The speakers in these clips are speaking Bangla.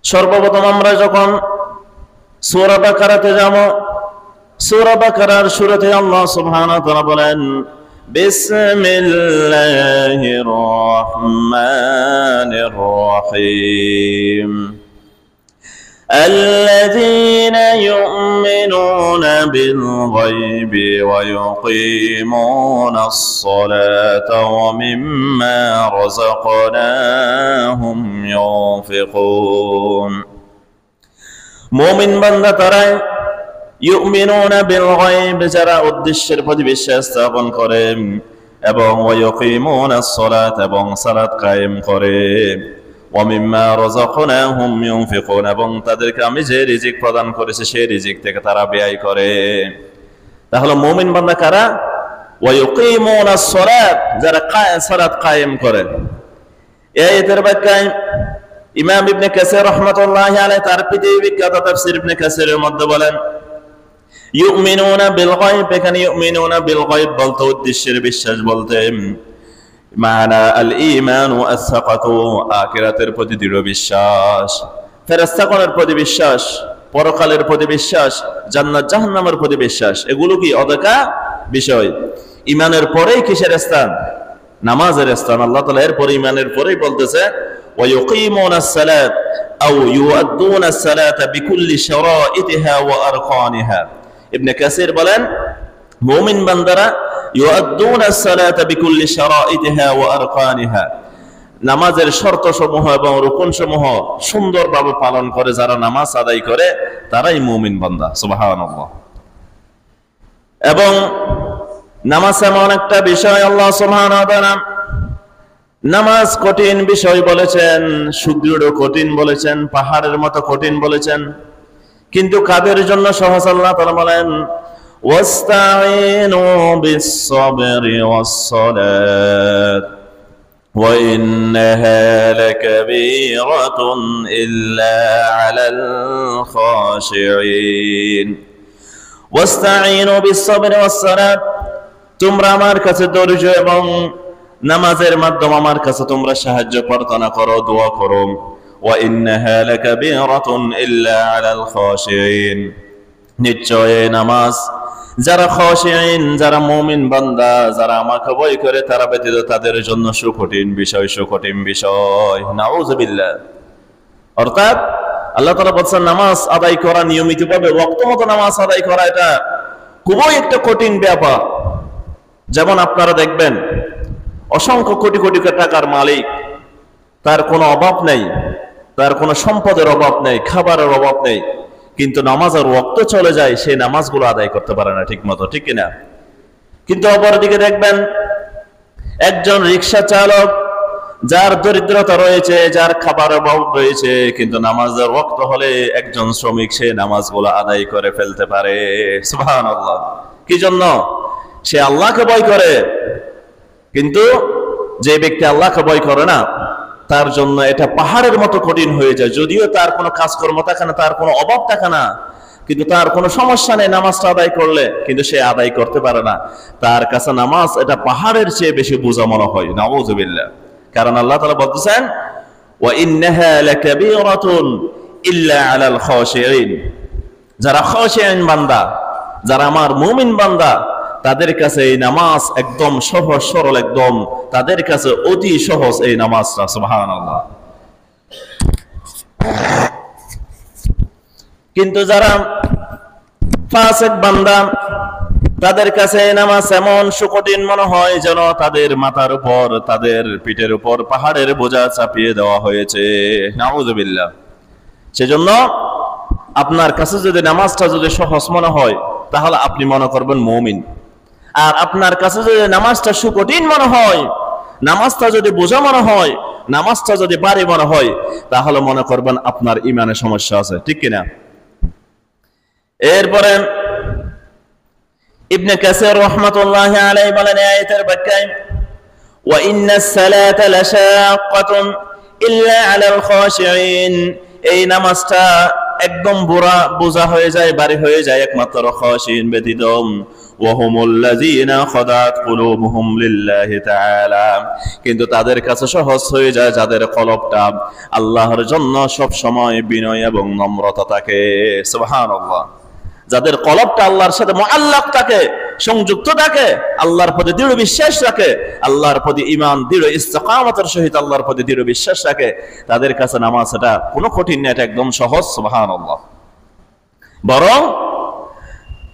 সর্বপ্রথম আমরা যখন সূরা বাকারাতে যাব, সূরা বাকারার শুরুতে আল্লাহ সুবহানাহু ওয়া তাআলা বলেন, বিসমিল্লাহির রহমানির রহিম, الذين يؤمنون بالغيب ويقيمون الصلاة ومما رزقناهم ينفقون। মুমিন বান্দা তারা ইউমিনুনা বিল গায়ব, যারা উদ্দেশ্যের প্রতি বিশ্বাস স্থাপন করে, এবং ওয়ায়ুকিমুনাস সালাত, এবং সালাত কায়েম করে, ওয়ামিম্মা রাযাকনাহুম ইউনফিকুন, এবং তাদেরকে আমি যে রিজিক প্রদান করেছি সেই রিজিক থেকে তারা ব্যয় করে। তাহলে মুমিন বান্দা কারা? ওয়ায়ুকিমুনাস সালাত, যারা সালাত কায়েম করে। এই আয়াতের ব্যাখ্যায় ইমাম ইবনে কাসির রাহমাতুল্লাহি আলাইহি তার পৃথিবী বিখ্যাত তাফসীর ইবনে কাসিরের মধ্যে বলেন, ইউমিনুনা বিল গায়ব, এখানে ইউমিনুনা বিল গায়ব বলতে উদ্দেশ্যের বিশ্বাস বলতে মানা আল ঈমান ওয়া আস-সাকাতু, আখিরাতের প্রতি দৃঢ় বিশ্বাস, ফেরেশতাগণের প্রতি বিশ্বাস, পরকালের প্রতি বিশ্বাস, জান্নাত জাহান্নামের প্রতি বিশ্বাস। এগুলো কি অদেখা বিষয়। ঈমানের পরেই কিসের স্থান? নামাজের স্থান। আল্লাহ তাআলা এর পরে ঈমানের পরেই বলতেছে ওয়া ইউকিমুনাস সালাত আও ইউআদ্দুনাস সালাতা বিকুল্লি শারাইতিহা ওয়া আরকানিহা। ইবনে কাসির বলেন, মুমিন বান্দারা ইউআদ্দুনাস সালাতা বিকুল্লি শারাইতিহা ওয়া আরকানিহা, নামাজের শর্তসমূহ এবং রুকুনসমূহ সুন্দরভাবে পালন করে যারা নামাজ আদায় করে তারাই মুমিন বান্দা। সুবহানাল্লাহ। এবং নামাজ এমন একটা বিষয়, আল্লাহ সুবহানাহু ওয়া তাআলা নামাজ কঠিন বিষয় বলেছেন, সুদৃঢ় কঠিন বলেছেন, পাহাড়ের মতো কঠিন বলেছেন। কিন্তু কাদের জন্য সহজ? আল্লাহ তাআলা বলেন, ওয়াস্তাঈনু বিস-সাবরি ওয়াস-সালাত ওয়া ইন্নাহা লাকাবীরাতুন ইল্লা আলাল খাশিঈন। ওয়াস্তাঈনু বিস-সাবরি ওয়াস-সালাত, তোমরা আমার কাছে ধৈর্য এবং নামাজের মাধ্যমে আমার কাছে তোমরা সাহায্য প্রার্থনা করো, দোয়া করো। ওয়া ইন্নাহা লাকাবীরাতুন ইল্লা আলাল খাশিঈন, নিশ্চয় নামাজ যারা খাশিঈন, যারা মুমিন বান্দা, যারা আমাকে ভয় করে তারা ব্যতীত তাদের জন্য সুকঠিন বিষয়, সুকঠিন বিষয়। নাউযুবিল্লাহ। অর্থাৎ আল্লাহ তাআলা বলেন নামাজ আদায় করা, নিয়মিতভাবে ওয়াক্ত মতো নামাজ আদায় করা, এটা খুবই একটা কঠিন ব্যাপার। যেমন আপনারা দেখবেন অসংখ্য কোটি কোটি টাকার মালিক, তার কোনো অভাব নেই, তার কোনো সম্পদের অভাব নেই, খাবারের অভাব নেই, কিন্তু নামাজের ওয়াক্ত চলে যায়, সেই নামাজগুলো আদায় করতে পারে না ঠিক মতো, ঠিক কিনা? কিন্তু অপরদিকে দেখবেন একজন রিকশা চালক, যার দরিদ্রতা রয়েছে, যার খাবারের অভাব রয়েছে, কিন্তু নামাজের ওয়াক্ত হলে একজন শ্রমিক সে নামাজগুলো আদায় করে ফেলতে পারে। সুবহানাল্লাহ। কি জন্য? সে আল্লাহকে ভয় করে। কিন্তু যে ব্যক্তি আল্লাহকে ভয় করে না, তার জন্য এটা পাহাড়ের মতো কঠিন হয়ে যায়। যদিও তার কোনো কাজকর্ম থাকে না, তার কোনো অভাব থাকে না, কিন্তু তার কোনো সমস্যা নেই নামাজটা আদায় করলে, কিন্তু সে আদায় করতে পারে না। তার কাছে নামাজ এটা পাহাড়ের চেয়ে বেশি বোঝা মনে হয়। নাউযুবিল্লাহ। কারণ আল্লাহ তাআলা বলতেছেন ওয়া ইন্নাহা লাকাবীরাতুন ইল্লা আলাল খাশিঈন, যারা খাশিঈন বান্দা, যারা আমার মুমিন বান্দা, তাদের কাছে এই নামাজ একদম সহজ সরল, একদম তাদের কাছে অতি সহজ এই নামাজটা। সুবহানাল্লাহ। কিন্তু যারা ফাসিক বান্দা, তাদের কাছে এই নামাজ এমন সুকঠিন মনে হয় যেন তাদের মাথার উপর, তাদের পিঠের উপর পাহাড়ের বোঝা চাপিয়ে দেওয়া হয়েছে। নাউযুবিল্লাহ। সেজন্য আপনার কাছে যদি নামাজটা যদি সহজ মনে হয়, তাহলে আপনি মনে করবেন মুমিন। আর আপনার কাছে যদি নামাজটা সুকঠিন মনে হয়, নামাজটা যদি বোঝা মনে হয়, নামাজটা যদি ভারী মনে হয়, তাহলে মনে করবেন আপনার ঈমানে সমস্যা আছে, ঠিক কিনা? এরপরে ইবনে কাসির রাহমাতুল্লাহি আলাইহি বলেন আয়াতের ব্যাখ্যায়, ওয়া ইন্নাস সালাতা লাশাক্কাতুন ইল্লা আলাল খাশিঈন, এই নামাজটা একদম বোঝা হয়ে যায়, ভারী হয়ে যায় একমাত্র খাশিঈন ব্যতীত। ওয়াহুমুল্লাযীনা খাদাত কুলুবুহুম লিল্লাহি তাআলা, কিন্তু তাদের কাছে সহজ হয়ে যায় যাদের কলবটা আল্লাহর জন্য সব সময় বিনয় এবং নম্রতা থাকে। সুবহানাল্লাহ। যাদের কলবটা আল্লাহর সাথে মুআল্লাক থাকে, সংযুক্ত থাকে, আল্লাহর প্রতি দৃঢ় বিশ্বাস রাখে, আল্লাহর প্রতি ঈমান দৃঢ় ইস্তিকামতের সহিত আল্লাহর প্রতি দৃঢ় বিশ্বাস রাখে, তাদের কাছে নামাজ এটা কোনো কঠিন না, এটা একদম সহজ। সুবহানাল্লাহ। বরং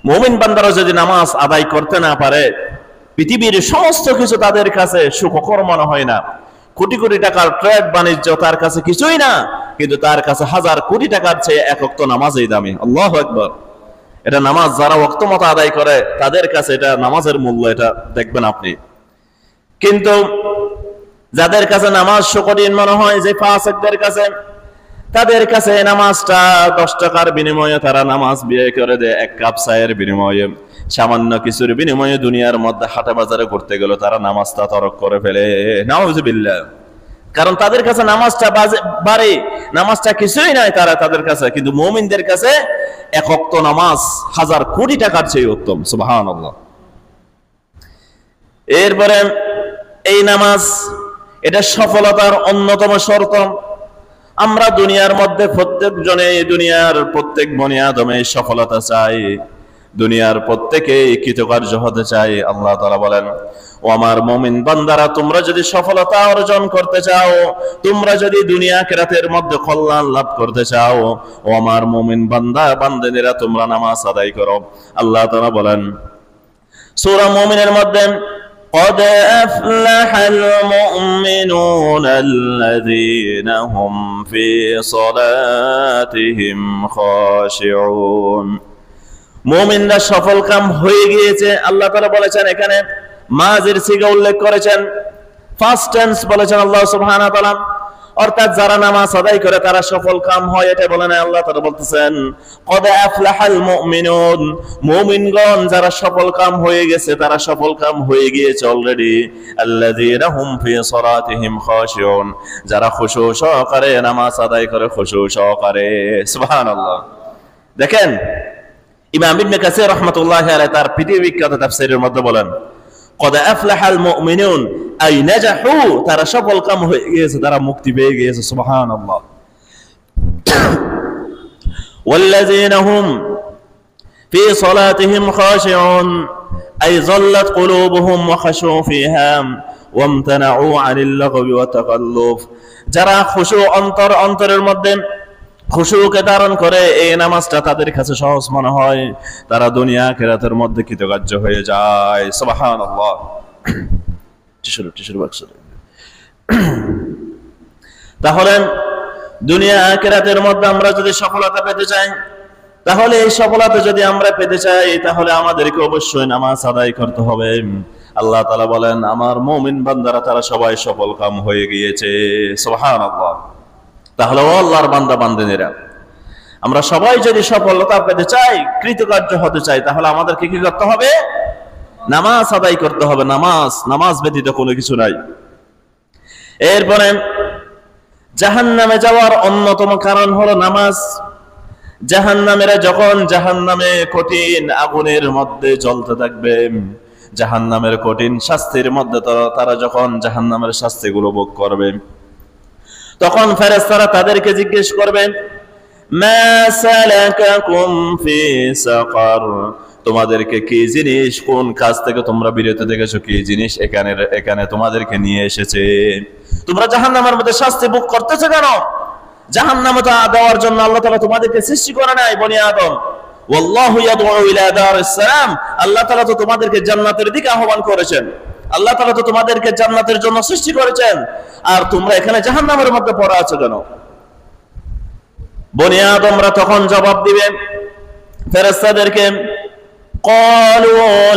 মুমিন বান্দারা যদি নামাজ আদায় করতে না পারে, পৃথিবীর সমস্ত কিছু তাদের কাছে সুখকর মনে হয় না। কোটি কোটি টাকার ট্রেড বাণিজ্য তার কাছে কিছুই না, কিন্তু তার কাছে হাজার কোটি টাকার চেয়ে এক ওয়াক্ত নামাজই দামি। আল্লাহু আকবার। এটা নামাজ যারা ওয়াক্ত মতো আদায় করে তাদের কাছে এটা নামাজের মূল্য, এটা দেখবেন আপনি। কিন্তু যাদের কাছে নামাজ কঠিন মনে হয়, যে ফাসিকদের কাছে, তাদের কাছে নামাজটা 10 টাকার বিনিময়ে তারা নামাজ বিয়ে করে দেয়, এক কাপ চায়ের বিনিময়ে, সামান্য কিছুর বিনিময়ে দুনিয়ার মধ্যে হাটে বাজারে ঘুরতে গেল তারা নামাজটা তরক করে ফেলে। নাউযুবিল্লাহ। কারণ তাদের কাছে নামাজটা বাড়ে, নামাজটা কিছুই নাই তাদের কাছে, কিন্তু মুমিনদের কাছে এক ওয়াক্ত নামাজ হাজার কোটি টাকার চেয়ে উত্তম। সুবহানাল্লাহ। এরপরে এই নামাজ, এটা সফলতার অন্যতম শর্ত। আমরা দুনিয়ার মধ্যে প্রত্যেকজনে, দুনিয়ার প্রত্যেক বনি আদমে সফলতা চাই, দুনিয়ার প্রত্যেকেই কৃতকার্য হতে চাই। আল্লাহ তাআলা বলেন, ও আমার মুমিন বান্দারা, তোমরা যদি সফলতা অর্জন করতে চাও, তোমরা যদি দুনিয়া আখিরাতের মধ্যে কল্যাণ লাভ করতে চাও, ও আমার মুমিন বান্দা বান্দিনীরা, তোমরা নামাজ আদায় করো। আল্লাহ তাআলা বলেন সূরা মুমিনের মধ্যে, قد أفلح المؤمنون الذين هم في صلاتهم خاشعون। মুমিনরা সফল কাম হয়ে গিয়েছে। আল্লাহ তাআলা বলেছেন, এখানে মাজির সিগা উল্লেখ করেছেন, ফার্স্ট টেন্স বলেছেন আল্লাহ সুবহানাহু ওয়া তাআলা, অর্থাৎ যারা নামাজ আদায় করে তারা সফল কাম হয়, এটা বলেন আল্লাহ তাআলা বলতেছেন কদ আফলাহাল মুমিনুন, মুমিনগণ যারা সফল কাম হয়ে গেছে, তারা সফল কাম হয়ে গিয়েছে অলরেডি। আল্লাযীনা হুম ফি সালাতিহিম খাশিউন, যারা খুশু সহকারে নামাজ আদায় করে, খুশু সহকারে। সুবহানাল্লাহ। দেখেন ইমাম ইবনে কাসির রাহমাতুল্লাহি আলাইহি তার পৃথিবী বিখ্যাত তাফসীরের মধ্যে বলেন, কদ আফলাহাল মুমিনুন আই নাজাহু, তারা সফল কাম হয়ে গিয়েছে, তারা মুক্তি পেয়ে গিয়েছে। সুবহানাল্লাহ। ওয়াল্লাযীনা হুম ফি সালাতিহিম খাশিউন আই যাল্লাত কুলুবুহুম ওয়া খাশু ফিহা ওয়ামতানাউ আনিল লাগবি ওয়া তাকাল্লুফ, যারা খুশু অন্তরের মধ্যে খুশুকে ধারণ করে, এই নামাজটা তাদের কাছে সহজ মনে হয়, তারা দুনিয়া আখিরাতের মধ্যে কৃতকার্য হয়ে যায়। সুবহানাল্লাহ। তাহলে দুনিয়া আখিরাতের মধ্যে আমরা যদি সফলতা পেতে চাই, তাহলে এই সফলতা যদি আমরা পেতে চাই, তাহলে আমাদেরকে অবশ্যই নামাজ আদায় করতে হবে। আল্লাহ তাআলা বলেন, আমার মুমিন বান্দারা তারা সবাই সফল কাম হয়ে গিয়েছে। সুবহানাল্লাহ। তাহলে ও আল্লাহর বান্দা বান্দিনীরা, আমরা সবাই যদি সফলতা পেতে চাই, কৃতকার্য হতে চাই, তাহলে আমাদেরকে কি করতে হবে? নামাজ আদায় করতে হবে। নামাজ ব্যতীত কোনো কিছু নাই। এরপরে জাহান্নামে যাওয়ার অন্যতম কারণ হলো নামাজ। জাহান্নামীরা যখন জাহান্নামে কঠিন আগুনের মধ্যে জ্বলতে থাকবে, জাহান্নামের কঠিন শাস্তির মধ্যে তারা যখন জাহান্নামের শাস্তিগুলো ভোগ করবে, তখন ফেরেশতারা তাদেরকে জিজ্ঞেস করবে, মা সালাকাকুম ফি সাকার, তোমাদেরকে কি জিনিস, কোন কাজ থেকে তোমরা বিরত থেকেছো, কি জিনিস এখানে তোমাদেরকে নিয়ে এসেছে? তোমরা জাহান্নামের মধ্যে শাস্তি ভোগ করতেছো কেন? জাহান্নামে দেওয়ার জন্য আল্লাহ তাআলা তোমাদেরকে সৃষ্টি করে নাই বনি আদম। ওয়াল্লাহু ইয়াদউ ইলা দারিস সালাম, আল্লাহ তাআলা তো তোমাদেরকে জান্নাতের দিকে আহ্বান করেছেন। আল্লাহ তাআলা তো তোমাদেরকে জান্নাতের জন্য সৃষ্টি করেছেন, আর তোমরা এখানে জাহান্নামের মধ্যে পড়ে আছো কেন? বনি আদমরা তখন জবাব দিবে ফেরেশতাদেরকে, ক্বালু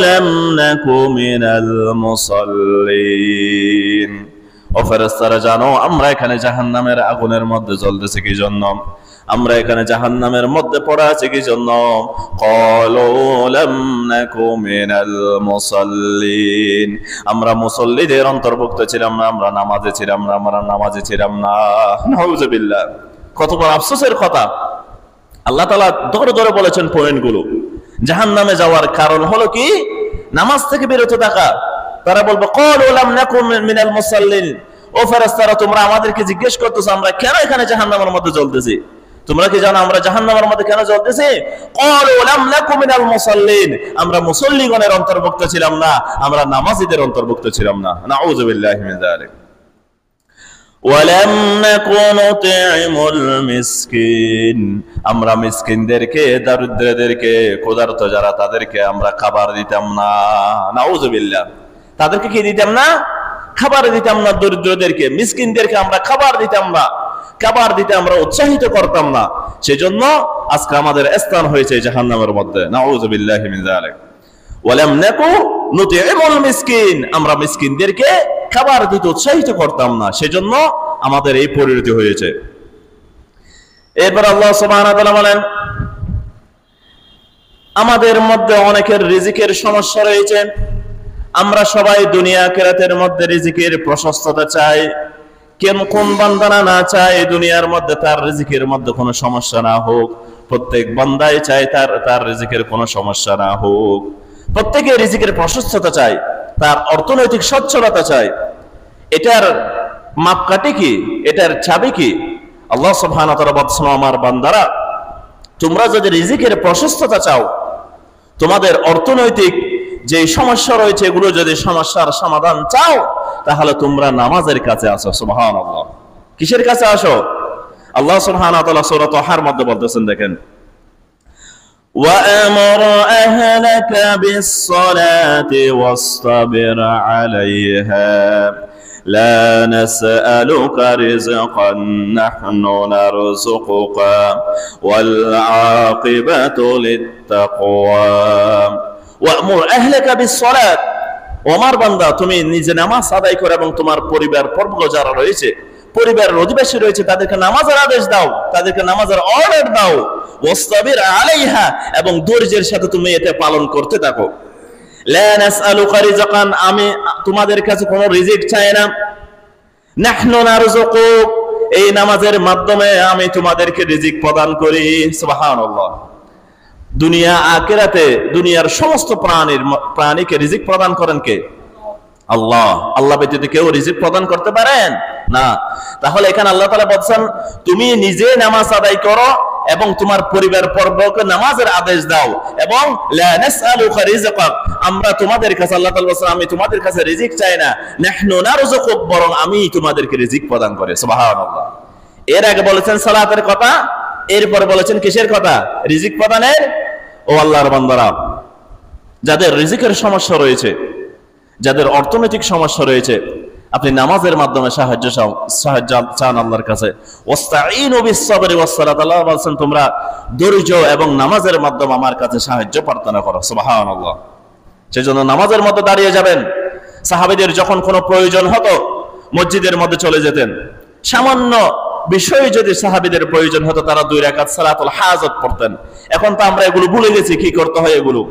লাম নাকু মিনাল মুসাল্লিন, ও ফেরেশতারা জানো আমরা এখানে জাহান্নামের আগুনের মধ্যে জ্বলতেছি কি জন্য, আমরা এখানে জাহান্নামের মধ্যে পড়ে আছি কি জন্য? ক্বালু লাম নাকু মিনাল মুসাল্লিন, আমরা মুসল্লিদের অন্তর্ভুক্ত ছিলাম না, আমরা নামাজে ছিলাম না। নাউযুবিল্লাহ। কত বড় আফসোসের কথা। আল্লাহ তাআলা ধরে ধরে বলেছেন পয়েন্টগুলো। জাহান্নামে যাওয়ার কারণ হলো কি? নামাজ থেকে বিরত থাকা। তারা বলবে ক্বালু লাম নাকু মিনাল মুসাল্লিন, ও ফেরেশতারা তোমরা আমাদেরকে জিজ্ঞেস করতেছো আমরা কেন এখানে জাহান্নামের মধ্যে জ্বলতেছি, তোমরা কি জানো আমরা জাহান্নামের মধ্যে কেন জ্বলতেছি? ক্বালু লাম নাকু মিনাল মুসাল্লিন, আমরা মুসল্লিগণের অন্তর্ভুক্ত ছিলাম না, আমরা নামাজীদের অন্তর্ভুক্ত ছিলাম না। নাউযু বিল্লাহি মিন যালিক। ওয়ালাম নাকু নুতি'মুল মিসকিন, আমরা মিসকিনদেরকে, দরিদ্রদেরকে, ক্ষুধার্ত যারা তাদেরকে আমরা খাবার দিতাম না। নাউযু বিল্লাহ। তাদেরকে কি দিতাম না? খাবার দিতাম না। দরিদ্রদেরকে, মিসকিনদেরকে আমরা খাবার দিতাম না, খাবার দিতে আমরা উৎসাহিত করতাম না। সেজন্য আজকে আমাদের স্থান হয়েছে জাহান্নামের মধ্যে। নাউযু বিল্লাহি মিন যালিক। ওয়ালাম নাকু নুতি'মুল মিসকিন, আমরা মিসকিনদেরকে খাবার দিতে উৎসাহিত করতাম না, সেজন্য আমাদের এই পরিণতি হয়েছে। এরপর আল্লাহ সুবহানাহু ওয়া তাআলা বলেন আমাদের মধ্যে অনেকের রিজিকের সমস্যা রয়েছে। আমরা সবাই দুনিয়া আখিরাতের মধ্যে রিজিকের প্রশস্ততা চাই। কোন বান্দা না চায় দুনিয়ার মধ্যে তার রিজিকের মধ্যে কোনো সমস্যা না হোক? প্রত্যেক বান্দাই চায় তার রিজিকের কোনো সমস্যা না হোক। প্রত্যেকে রিজিকের প্রশস্ততা চায়, তার অর্থনৈতিক সচ্ছলতা চায়। এটার মাপকাঠি কি? এটার চাবি কি? আল্লাহ সুবহানাহু ওয়া তাআলা বলছেন আমার বান্দারা, তোমরা যদি রিজিকের প্রশস্ততা চাও, তোমাদের অর্থনৈতিক যে সমস্যা রয়েছে এগুলো যদি সমস্যার সমাধান চাও, তাহলে তোমরা নামাজের কাছে আসো। সুবহানাল্লাহ। কিসের কাছে আসো? আল্লাহ সুবহানাহু ওয়া তাআলা সূরা তাহার মধ্যে বলতেছেন, দেখেন وَأَمُرْ أَهْلَكَ بِالصَّلَاةِ وَاصْطَبِرْ عَلَيْهَا لَا نَسْأَلُكَ رِزْقًا نَحْنُ نَرْزُقُكَ وَالْعَاقِبَةُ لِلتَّقْوَى وَأْمُرْ أَهْلَكَ بِالصَّلَاةِ। ওমর বান্দা, তুমি নিজে নামাজ আদায় করো এবং তোমার পরিবার পর্ব যারা রয়েছে, পরিবারের অধিবাসী রয়েছে, তাদেরকে নামাজের আদেশ দাও, তাদেরকে নামাজের অর্ডার দাও। ওয়াসতাবির আলাইহা, এবং ধৈর্যের সাথে তুমি এটা পালন করতে থাকো। লা নাসআলুকা রিজকান, আমি তোমাদের কাছে কোনো রিজিক চাই না। নাহনু নারযুকুক, এই নামাজের মাধ্যমে আমি তোমাদেরকে রিজিক প্রদান করি। সুবহানাল্লাহ। দুনিয়া আখিরাতে দুনিয়ার সমস্ত প্রাণীকে রিজিক প্রদান করেন কে? আল্লাহ। আল্লাহ ব্যতীত কেউ রিজিক প্রদান করতে পারেন না। তাহলে এখানে আল্লাহ তাআলা বলছেন তুমি নিজে নামাজ আদায় করো এবং তোমার পরিবার পর্বকে নামাজের আদেশ দাও, এবং লা নাসআলুকা রিজকাক, আমরা তোমাদের কাছে, আল্লাহ তাআলা বলেন আমি তোমাদের কাছে রিজিক চাই না, নাহনু নারযুকুক, বরং আমি তোমাদেরকে রিজিক প্রদান করি। সুবহানাল্লাহ। এর আগে বলেছেন সালাতের কথা, এরপর বলেছেন কিসের কথা? রিজিক প্রদানের। ও আল্লাহর বান্দারা, যাদের রিজিকের সমস্যা রয়েছে, যাদের অর্থনৈতিক সমস্যা রয়েছে, আপনি নামাজের মাধ্যমে সাহায্য চান আল্লাহর কাছে। ওয়াস্তাঈনু বিস-সাবরি ওয়াস-সালাত, আল্লাহ বলেন তোমরা ধৈর্য এবং নামাজের মাধ্যমে আমার কাছে সাহায্য প্রার্থনা করো। সুবহানাল্লাহ। সেজন্য নামাজের মধ্যে দাঁড়িয়ে যাবেন। সাহাবীদের যখন কোনো প্রয়োজন হতো মসজিদের মধ্যে চলে যেতেন। সামান্য বিষয়ে যদি সাহাবীদের প্রয়োজন হতো তারা 2 রাকাত সালাতুল হাজত পড়তেন। এখন তো আমরা এগুলো ভুলে গেছি কি করতে হয় এগুলো।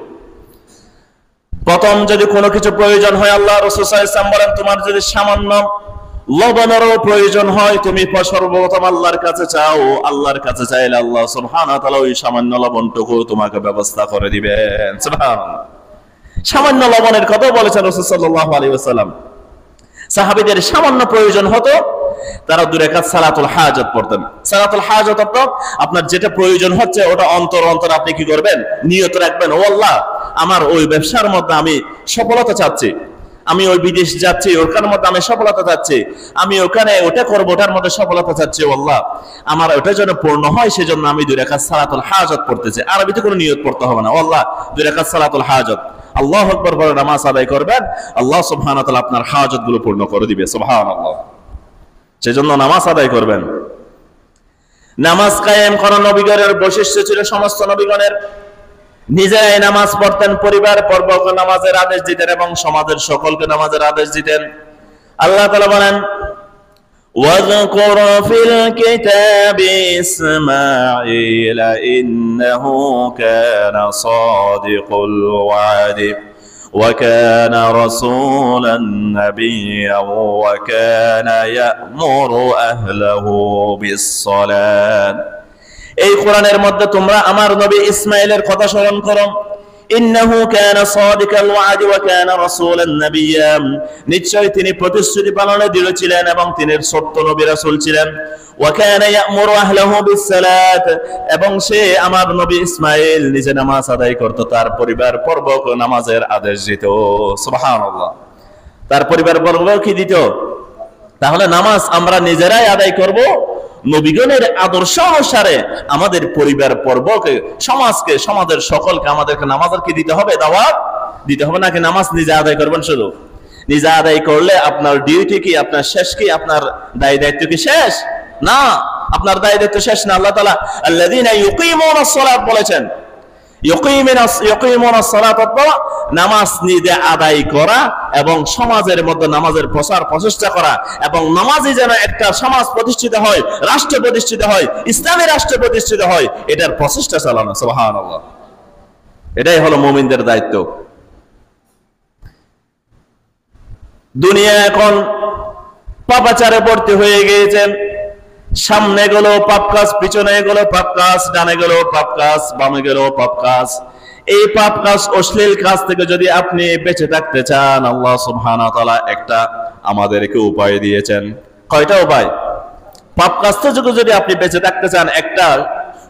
প্রথম যদি কোনো কিছু প্রয়োজন হয়, আল্লাহ রাসূল সাল্লাল্লাহু আলাইহি ওয়াসাল্লাম বলেন তোমার যদি সামান্য লবণেরও প্রয়োজন হয় তুমি সর্বপ্রথম আল্লাহর কাছে চাও। আল্লাহর কাছে চাইলে আল্লাহ সুবহানাহু ওয়া তাআলা ওই সামান্য লবণটুকু তোমাকে ব্যবস্থা করে দিবেন। সুবহানাল্লাহ। সামান্য লবণের কথা বলেছেন রাসূল সাল্লাল্লাহু আলাইহি ওয়াসাল্লাম। সাহাবীদের সামান্য প্রয়োজন হতো, তারা 2 রাকাত সালাতুল হাজত পড়তেন। সালাতুল হাজত অর্থাৎ আপনার যেটা প্রয়োজন হচ্ছে ওটা অন্তর আপনি কি করবেন? নিয়ত রাখবেন, ও আল্লাহ আমার ওই ব্যবসার মধ্যে আমি সফলতা চাচ্ছি, আমি ওই বিদেশ যাচ্ছি ওখার মধ্যে আমি সফলতা চাচ্ছি, আমি ওখানে ওটা করবো ওটার মধ্যে সফলতা চাচ্ছি, ও আল্লাহ আমার ওটা যেন পূর্ণ হয় সেজন্য আমি 2 রাকাত সালাতুল হাজত পড়তেছি। আরবিতে কোনো নিয়ত পড়তে হবে না, ও আল্লাহ 2 রাকাত সালাতুল হাজত, আল্লাহু আকবার বলে নামাজ আদায় করবেন, আল্লাহ সুবহানাহু ওয়া তাআলা আপনার হাজত গুলো পূর্ণ করে দিবে। সুবহানাল্লাহ। সেজন্য নামাজ আদায় করবেন। নামাজ কায়েম করা নবীগণের বৈশিষ্ট্য ছিল। সমস্ত নবীগণের নিজেরাই নামাজ পড়তেন, পরিবার পর্বকে নামাজের আদেশ দিতেন এবং সমাজের সকলকে নামাজের আদেশ দিতেন। আল্লাহ তাআলা বলেন ওয়াযকুর ফিল কিতাবি ইসমাঈল ইন্নাহু কানা সাদিকুল ওয়া'দ وكان رسولا نبيا وكان يأمر أهله بالصلاة। এই কোরআনের মধ্যে তোমরা আমার নবী ইসমাঈলের কথা স্মরণ করো। ইন্নাহু কানা সাদিকাল ওয়াদি ওয়া কানা রাসূলান নাবিয়্যা, নিশ্চয় তিনি প্রতিশ্রুতি পালনে দৃঢ় ছিলেন এবং তিনি সত্য নবী রাসূল ছিলেন। ওয়া কানা ইয়া'মুরু আহলাহু বিস-সালাত, এবং সে আমার নবী ইসমাঈল নিজে নামাজ আদায় করত, তার পরিবার বর্গকে নামাজের আদেশ দিত। সুবহানাল্লাহ, তার পরিবার বর্গ কি দিত? তাহলে নামাজ আমরা নিজেরাই আদায় করব, নবীগণের আদর্শ অনুসারে আমাদের পরিবার পর্বকে, সমাজকে, সমাজের সকলকে আমাদেরকে নামাজের কি দিতে হবে? দাওয়াত দিতে হবে। নাকি নামাজ নিজে আদায় করবেন? শুধু নিজে আদায় করলে আপনার ডিউটি কি, আপনার শেষ কি, আপনার দায় দায়িত্ব কি শেষ? না, আপনার দায় দায়িত্ব শেষ না। আল্লাহ তাআলা আল্লাযীনা ইউকিমুনাস সালাত বলেছেন, ইউকিমুনাস সালাত, নামাজ নিজে আদায় করা এবং সমাজের মধ্যে নামাজের প্রচার প্রচেষ্টা করা, এবং নামাজই যেন একটা সমাজ প্রতিষ্ঠিত হয়, রাষ্ট্র প্রতিষ্ঠিত হয়, ইসলামী রাষ্ট্র প্রতিষ্ঠিত হয়, এটার প্রচেষ্টা চালানো। সুবহানাল্লাহ, এটাই হলো মুমিনদের দায়িত্ব। দুনিয়া এখন পাপাচারে ভর্তি হয়ে গিয়েছে। সামনে গেলো পাপ কাজ, পিছনে গেলো পাপ কাজ, ডানে গেলো পাপ কাজ, বামে গেলো পাপ কাজ। এই পাপ কাজ, অশ্লীল কাজ থেকে যদি আপনি বেঁচে থাকতে চান, আল্লাহ সুবহানাহু ওয়া তাআলা একটা আমাদেরকে উপায় দিয়েছেন। কয়টা উপায়? পাপ কাজ থেকে যদি আপনি বেঁচে থাকতে চান, একটা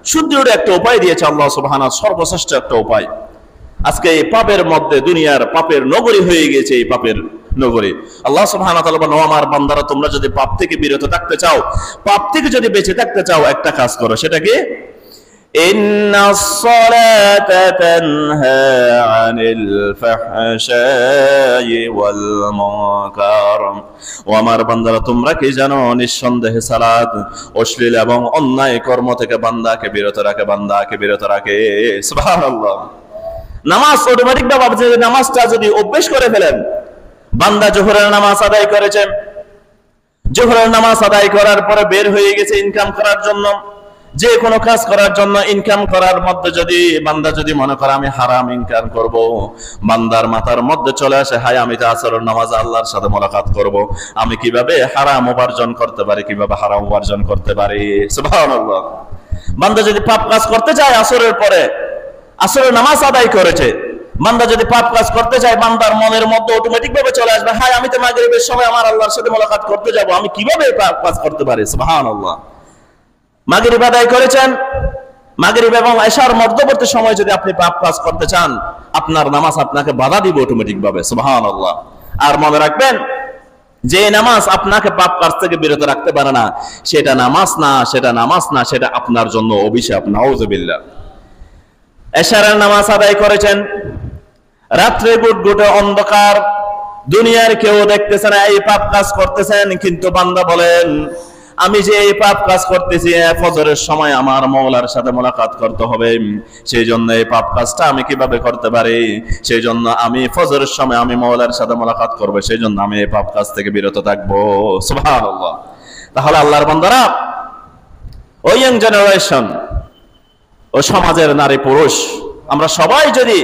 সুদৃঢ় একটা উপায় দিয়েছে আল্লাহ সুবহানাহু, সর্বশ্রেষ্ঠ একটা উপায়। আজকে এই পাপের মধ্যে দুনিয়ার পাপের নগরী হয়ে গেছে, এই পাপের নগরী। আল্লাহ সুবহানাহু ওয়া তাআলা বলেন, আমার বান্দারা, তোমরা যদি পাপ থেকে বিরত থাকতে চাও, পাপ থেকে যদি বেঁচে থাকতে চাও, একটা কাজ করো। সেটা কি? ইন্নাস সালাতা তানহা আনিল ফাহশাই ওয়াল মুনকার। ও আমার বান্দারা, তোমরা কি জানো, নিঃসন্দেহে সালাত অশ্লীল এবং অন্যায় কর্ম থেকে বান্দাকে বিরত রাখে, বান্দাকে বিরত রাখে। সুবহানাল্লাহ, নামাজ অটোমেটিক ভাবে আপনি নামাজটা যদি অভ্যাস করে ফেলেন, বান্দা জোহরের নামাজ আদায় করেছেন, জোহরের নামাজ আদায় করার পরে বের হয়ে গেছে ইনকাম করার জন্য, যে কোনো কাজ করার জন্য। ইনকাম করার মধ্যে যদি বান্দা যদি মনে করে আমি হারাম ইনকাম করব, বান্দার মাথার মধ্যে চলে আসে, হায় আমি তো আসরের নামাজ আল্লাহর সাথে মোলাকাত করব, আমি কিভাবে হারাম উপার্জন করতে পারি, কিভাবে হারাম উপার্জন করতে পারি। সুবহানাল্লাহ, বান্দা যদি পাপ কাজ করতে চায়, আসরের পরে আসরের নামাজ আদায় করেছে, বান্দা যদি পাপ কাজ করতে চায়, বান্দার মনের মধ্যে অটোমেটিক ভাবে চলে আসবে, হায় আমি তো মাগরিবের সময় আমার আল্লাহর সাথে মোলাকাত করতে যাব, আমি কিভাবে পাপ কাজ করতে পারি। সুবহানাল্লাহ, মাগরিব আদায় করেছেন, মাগরিব এবং এশার মধ্যবর্তী সময় যদি আপনি পাপ কাজ করতে চান, আপনার নামাজ আপনাকে বাধা দিবে অটোমেটিক ভাবে। সুবহানাল্লাহ, আর মনে রাখবেন, যে নামাজ আপনাকে পাপ কাজ থেকে বিরত রাখতে পারে না, সেটা নামাজ না, সেটা নামাজ না, সেটা আপনার জন্য অভিশাপ। নাউযুবিল্লাহ। এশারের নামাজ আদায় করেছেন, রাত্রে গুটগুটে অন্ধকার, দুনিয়ার কেউ দেখতেছে না, এই পাপ কাজ করতেছেন, কিন্তু বান্দা বলেন, আমি যে এই পাপ কাজ করতেছি, ফজরের সময় আমার মওলার সাথে মোলাকাত করতে হবে, সেই জন্য এই পাপ কাজটা আমি কিভাবে করতে পারি, সেই জন্য আমি ফজরের সময় আমি মওলার সাথে মোলাকাত করব, সেই জন্য আমি এই পাপ কাজ থেকে বিরত থাকবো। সুবহানাল্লাহ। তাহলে আল্লাহর বান্দারা, ও ইয়াং জেনারেশন, ও সমাজের নারী পুরুষ, আমরা সবাই যদি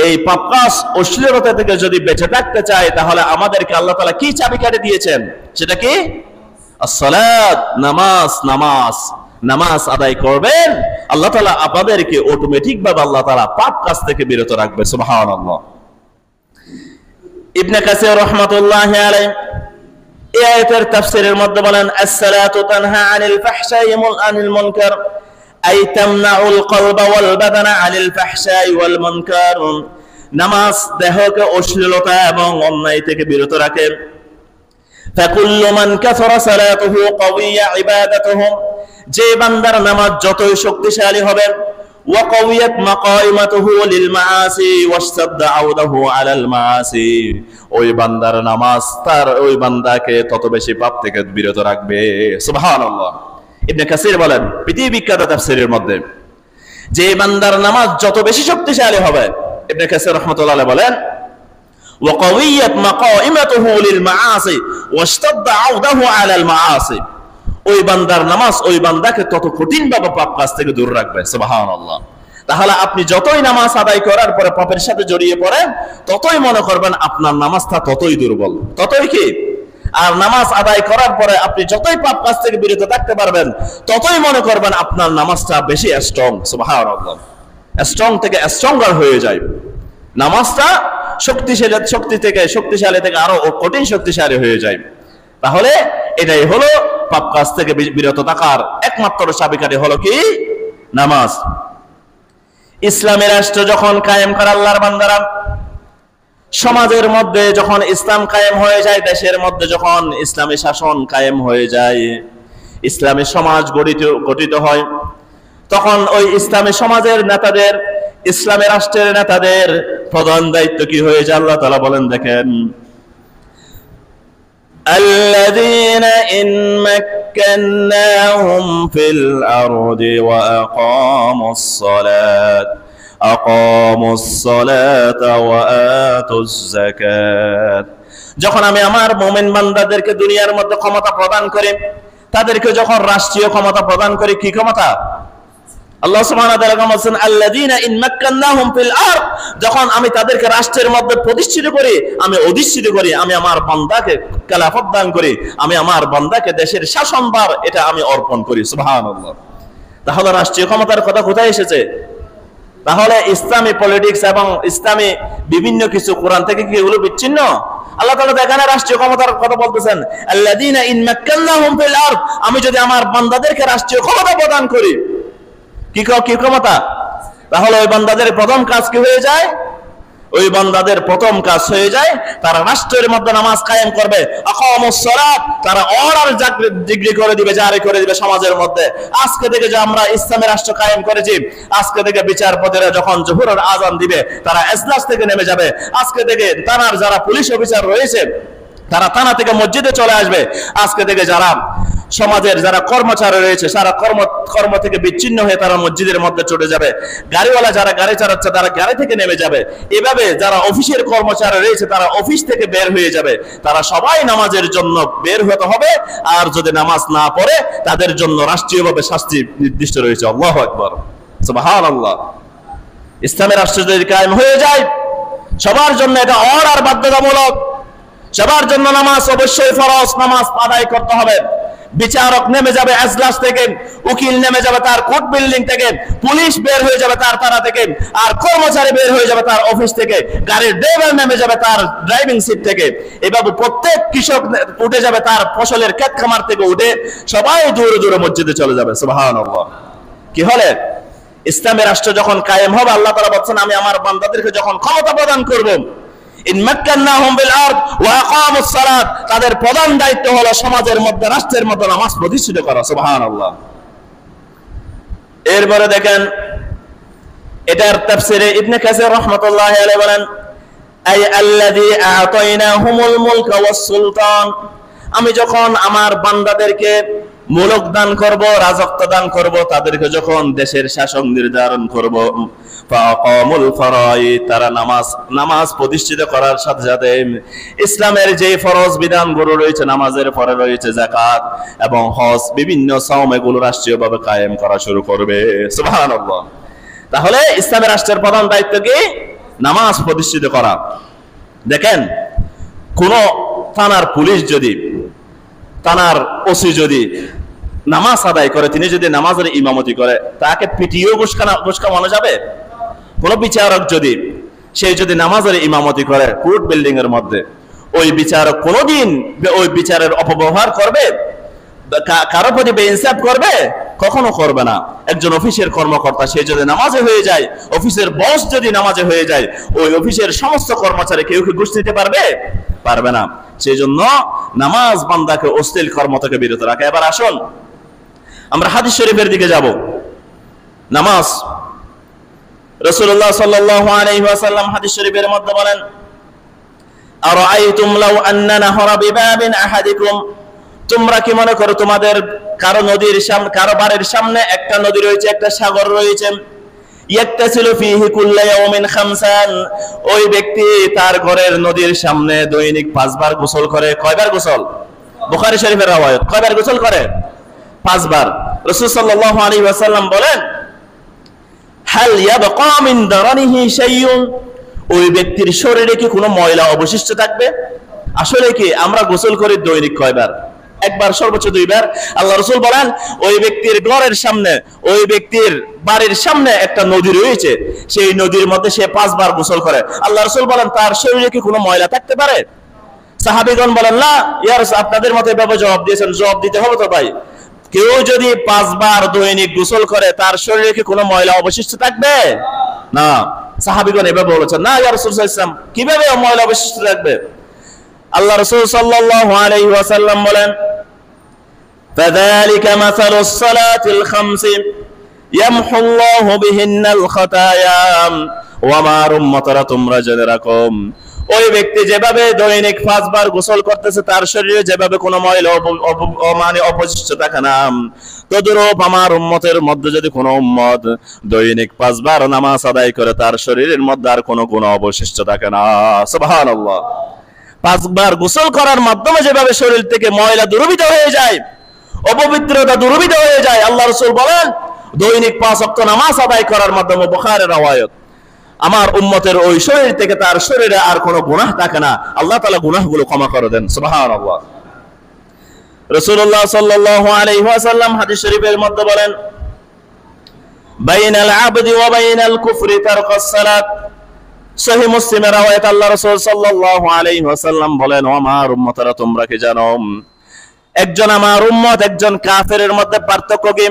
এই পাপ কাজ অশ্লীলতা থেকে যদি বেঁচে থাকতে চাই, তাহলে আমাদেরকে আল্লাহ তাআলা কি চাবিকাঠি দিয়েছেন? সেটা কি? as-salat, নামাজ। নামাজ নামাজ আদায় করবেন, আল্লাহ তাআলা আপনাদেরকে অটোমেটিক ভাবে আল্লাহ তাআলা পাপ কাজ থেকে বিরত রাখবে। সুবহানাল্লাহ। ইবনে কাসির রাহমাতুল্লাহি আলাইহি এই আয়াতের তাফসীরের মধ্যে বলেন, as-salatu তানহা আনিল ফাহশাই ওয়াল আনিল মুনকার, আই তামনাউল কলবা ওয়াল বাদানা আনিল ফাহশাই ওয়াল মুনকার। নামাজ দেহকে অশ্লীলতা এবং অন্যায় থেকে বিরত রাখে। ফাকুল্লু মান কাসারা সালাতুহু কাওয়িয়া ইবাদাতুহু, যে বান্দার নামাজ যতই শক্তিশালী হবে, ওয়া কাওয়িয়াত মাকাইমাতুহু লিল মাআসি ওয়াশতাদ্দা আউদাহু আলাল মাআসি, ওই বান্দার নামাজ তার ওই বান্দাকে তত বেশি পাপ থেকে বিরত রাখবে। সুবহানাল্লাহ। ইবনে কাসির বলেন পৃথিবী বিখ্যাত তাফসীরের মধ্যে, যে বান্দার নামাজ যত বেশি শক্তিশালী হবে, ইবনে কাসির রাহমাতুল্লাহ আলাইহি বলেন, ওয়া কাওয়িয়াত মাকাইমাতুহু লিল মাআসি ওয়াশতাদ্দা আউদাহু আলাল মাআসি, ওই বান্দার নামাজ ওই বান্দাকে তত কঠিন ভাবে পাপ কাজ থেকে দূর রাখবে। সুবহানাল্লাহ। তাহলে আপনি যতই নামাজ আদায় করার পরে পাপের সাথে জড়িয়ে পড়েন, ততই মনে করবেন আপনার নামাজটা ততই দুর্বল, ততই কি। আর নামাজ আদায় করার পরে আপনি যতই পাপ কাজ থেকে বিরত থাকতে পারবেন, ততই মনে করবেন আপনার নামাজটা বেশি স্ট্রং। সুবহানাল্লাহ। স্ট্রং থেকে স্ট্রঙ্গার হয়ে যায়। নামাজটা শক্তিশালী থেকে আরো কঠিন শক্তিশালী হয়ে যায়। তাহলে এটাই হলো পাপ কাজ থেকে বিরত থাকার একমাত্র চাবিকাঠি হলো কি? নামাজ। ইসলামী রাষ্ট্র যখন কায়েম করে আল্লাহর বান্দারা, সমাজের মধ্যে যখন ইসলাম কায়েম হয়ে যায়, দেশের মধ্যে যখন ইসলামী শাসন কায়েম হয়ে যায়, ইসলামী সমাজ গঠিত হয়, তখন ওই ইসলামী সমাজের নেতাদের, ইসলামী রাষ্ট্রের নেতাদের প্রধান দায়িত্ব কি হয়ে যায়? আল্লাহ তাআলা বলেন, দেখেন, الذين إن مكناهم في الأرض وأقاموا الصلاة وآتوا الزكاة। যখন আমি আমার মুমিন বান্দাদেরকে দুনিয়ার মধ্যে ক্ষমতা প্রদান করি, তাদেরকে যখন রাষ্ট্রীয় ক্ষমতা প্রদান করি, কি ক্ষমতা? আল্লাহ সুবহানাহু ওয়া তাআলা বলেন, আল্লাযীনা ইন মাক্কান্নাহুম ফিল আরদ, যখন আমি তাদেরকে রাষ্ট্রের মধ্যে প্রতিষ্ঠিত করি, আমি অধিষ্ঠিত করি, আমি আমার বান্দাকে খেলাফত দান করি, আমি আমার বান্দাকে দেশের শাসনভার এটা আমি অর্পণ করি। সুবহানাল্লাহ। তাহলে রাষ্ট্রীয় ক্ষমতার কথা কোথায় এসেছে? তাহলে ইসলামী পলিটিক্স এবং ইসলামী বিভিন্ন কিছু কোরআন থেকে কি এগুলো বিচ্ছিন্ন? আল্লাহ তাআলা এখানে রাষ্ট্রীয় ক্ষমতার কথা বলতেছেন, আল্লাযীনা ইন মাক্কান্নাহুম ফিল আরদ, আমি যদি আমার বান্দাদেরকে রাষ্ট্রীয় ক্ষমতা প্রদান করি, কি ক্ষমতা? তাহলে ওই বান্দাদের প্রথম কাজ কি হয়ে যায়? ওই বান্দাদের প্রথম কাজ হয়ে যায় তারা রাষ্ট্রের মধ্যে নামাজ কায়েম করবে, আকামুস সালাত, তারা অর্ডার ডিগ্রি করে দিবে, জারি করে দিবে সমাজের মধ্যে। আজকে থেকে যে আমরা ইসলামী রাষ্ট্র কায়েম করেছি, আজকে থেকে বিচারপতিরা যখন জোহরের আযান দিবে তারা এজলাস থেকে নেমে যাবে। আজকে থেকে থানার যারা পুলিশ অফিসার রয়েছে তারা থানা থেকে মসজিদে চলে আসবে। আজকে থেকে যারা সমাজের যারা কর্মচারী রয়েছে সারা কর্ম থেকে বিচ্ছিন্ন হয়ে তারা মসজিদের মধ্যে চলে যাবে। গাড়িওয়ালা যারা গাড়ি চালাচ্ছে তারা গাড়ি থেকে নেমে যাবে। এভাবে যারা অফিসের কর্মচারী রয়েছে তারা অফিস থেকে বের হয়ে যাবে। তারা সবাই নামাজের জন্য বের হতে হবে, আর যদি নামাজ না পড়ে তাদের জন্য রাষ্ট্রীয়ভাবে শাস্তি নির্দিষ্ট রয়েছে। আল্লাহু আকবার, সুবহানাল্লাহ। ইসলামের রাষ্ট্র যদি কায়েম হয়ে যায়, সবার জন্য এটা অর্ডার বাধ্যতামূলক, সবার জন্য নামাজ অবশ্যই ফরজ, নামাজ আদায় করতে হবে। বিচারক নেমে যাবে এজলাস থেকে, উকিল নেমে যাবে তার কোর্ট বিল্ডিং থেকে, পুলিশ বের হয়ে যাবে তার থানা থেকে, আর কর্মচারী বের হয়ে যাবে তার অফিস থেকে, গাড়ির ড্রাইভার নেমে যাবে তার ড্রাইভিং সিট থেকে। এভাবে প্রত্যেক কৃষক উঠে যাবে তার ফসলের ক্ষেত খামার থেকে উঠে, সবাই দূরে দূরে মসজিদে চলে যাবে। সুবহানাল্লাহ। কি হলে ইসলামী রাষ্ট্র যখন কায়েম হবে, আল্লাহ তাআলা বলেন, আমি আমার বান্দাদেরকে যখন ক্ষমতা প্রদান করব, ইন মাক্কান্নাহুম বিল আরদ ওয়া আকামুস সালাত, তাদের প্রধান দায়িত্ব হলো সমাজের মধ্যে, রাষ্ট্রের মধ্যে নামাজ প্রতিষ্ঠিত করা। সুবহানাল্লাহ। এরপরে দেখেন, এটার তাফসীরে ইবনে কাসির রাহমাতুল্লাহি আলাইহি বলেন, আই আল্লাযী আ'তাইনাহুমুল মুলকা ওয়াস সুলতান, আমি যখন আমার বান্দাদেরকে মুলক দান করব, রাজত্ব দান করব, তাদেরকে যখন দেশের শাসন নির্ধারণ করব, ফাকামুল ফরাইদ, তারা নামাজ প্রতিষ্ঠিত করার সাথে সাথে ইসলামের যে ফরজ বিধানগুলো রয়েছে, নামাজের পরে রয়েছে যাকাত এবং হজ, বিভিন্ন সাওম, এগুলো রাষ্ট্রীয়ভাবে কায়েম করা শুরু করবে। সুবহানাল্লাহ। তাহলে ইসলামের রাষ্ট্রের প্রধান দায়িত্ব কি? নামাজ প্রতিষ্ঠিত করা। দেখেন, কোন থানার পুলিশ যদি, থানার ওসি যদি নামাজ আদায় করে, তিনি যদি নামাজের ইমামতি করে, তাকে পিটিও ঘুষ খাওয়ানো যাবে? কোন বিচারক যদি নামাজের ইমামতি করে কোর্ট বিল্ডিং এর মধ্যে, ওই বিচারক কোনদিন ওই বিচারের অপব্যবহার করবে? কারো প্রতি বেইনসাফ করবে? কখনো করবে না। একজন অফিসের কর্মকর্তা সে যদি নামাজে হয়ে যায়, অফিসের বস যদি নামাজে হয়ে যায়, ওই অফিসের সমস্ত কর্মচারী কেউ কি ঘুষ দিতে পারবে? পারবে না। সেই জন্য নামাজ বান্দাকে অশ্লীল কর্ম থেকে বিরত রাখে। এবার আসুন আমরা হাদিস শরীফের দিকে যাব। নামাজ, রাসূলুল্লাহ সাল্লাল্লাহু আলাইহি ওয়াসাল্লাম হাদিস শরীফের মধ্যে বলেন, আরাআইতুম লাউ আন্না নাহরা বিবাবিন আহাদিকুম, তোমরা কি মনে করো তোমাদের কারো নদীর সামনে, কারো বাড়ির সামনে একটা নদী রয়েছে, একটা সাগর রয়েছে, ইয়াক্তাসিলু ফীহি কুল্লা ইয়াউমিন খামসান, ওই ব্যক্তি তার ঘরের নদীর সামনে দৈনিক 5 বার গোসল করে। কয়বার গোসল? বুখারী শরীফের রওয়ায়াত। কয়বার গোসল করে? 5 বার। রাসূল সাল্লাল্লাহু আলাইহি ওয়াসাল্লাম বলেন, হাল ইয়াবকা মিন দারানিহি শাইউন, ওই ব্যক্তির শরীরে কি কোনো ময়লা অবশিষ্ট থাকবে? আসলে কি আমরা গোসল করি দৈনিক কয়বার? একবার সর্বোচ্চ 2 বার। আল্লাহ রাসূল বলেন ওই ব্যক্তির ঘরের সামনে, ওই ব্যক্তির বাড়ির সামনে একটা নদী রয়েছে, সেই নদীর মধ্যে সে 5 বার গোসল করে। আল্লাহ রাসূল বলেন তার শরীরে কি কোনো ময়লা থাকতে পারে? সাহাবীগণ বলেন না ইয়া রাসূল, আপনাদের মতে এভাবে জবাব দিয়েছেন, জবাব দিতে হবে তো ভাই। কেউ যদি 5 বার দৈনিক গোসল করে তার শরীরে কি কোনো ময়লা অবশিষ্ট থাকবে না? সাহাবীগণ এভাবে বলেছেন না ইয়া রাসূল সাল্লাল্লাহু আলাইহি ওয়াসাল্লাম, কিভাবে ময়লা অবশিষ্ট থাকবে? আল্লাহ রাসূল সাল্লাল্লাহু আলাইহি ওয়াসাল্লাম বলেন ফাযালিকা মাসালুস সালাতিল খামসি ইয়ামহুল্লাহু বিহিন্নাল খাতায়া ওয়া মা উম্মাতারা, তোমরা জেনে রাখো ওই ব্যক্তি যেভাবে দৈনিক 5 বার গোসল করতেছে তার শরীরে যেভাবে কোনো ময়লা মানে অবশিষ্ট থাকে না, তদ্রূপ আমার উম্মতের মধ্যে যদি কোনো উম্মত দৈনিক 5 বার নামাজ আদায় করে তার শরীরের মধ্যে আর কোনো গুনাহ অবশিষ্ট থাকে না। সুবহানাল্লাহ। 5 বার গোসল করার মাধ্যমে যেভাবে শরীর থেকে ময়লা দূরীভূত হয়ে যায়, অপবিত্রতা দূরীভূত হয়ে যায়, আল্লাহ রাসূল বলেন দৈনিক 5 ওয়াক্ত নামাজ আদায় করার মাধ্যমে, বুখারীর রওয়ায়াত, আমার উম্মতের ওই শরীর থেকে তার শরীরে আর কোনো গুনাহ থাকে না, আল্লাহ তাআলা গুনাহগুলো ক্ষমা করে দেন। সুবহানাল্লাহ। রাসূলুল্লাহ সাল্লাল্লাহু আলাইহি ওয়াসাল্লাম হাদিস শরীফের মধ্যে বলেন বাইনাল আবদি ওয়া বাইনাল কুফরি তারকাস সালাত। সহিহ মুসলিমের রওয়ায়াত, আল্লাহ রাসূল সাল্লাল্লাহু আলাইহি ওয়াসাল্লাম বলেন ও আমার উম্মতরা, তোমরা কি জানো একজন আমার উম্মত একজন কাফেরের মধ্যে পার্থক্য কি?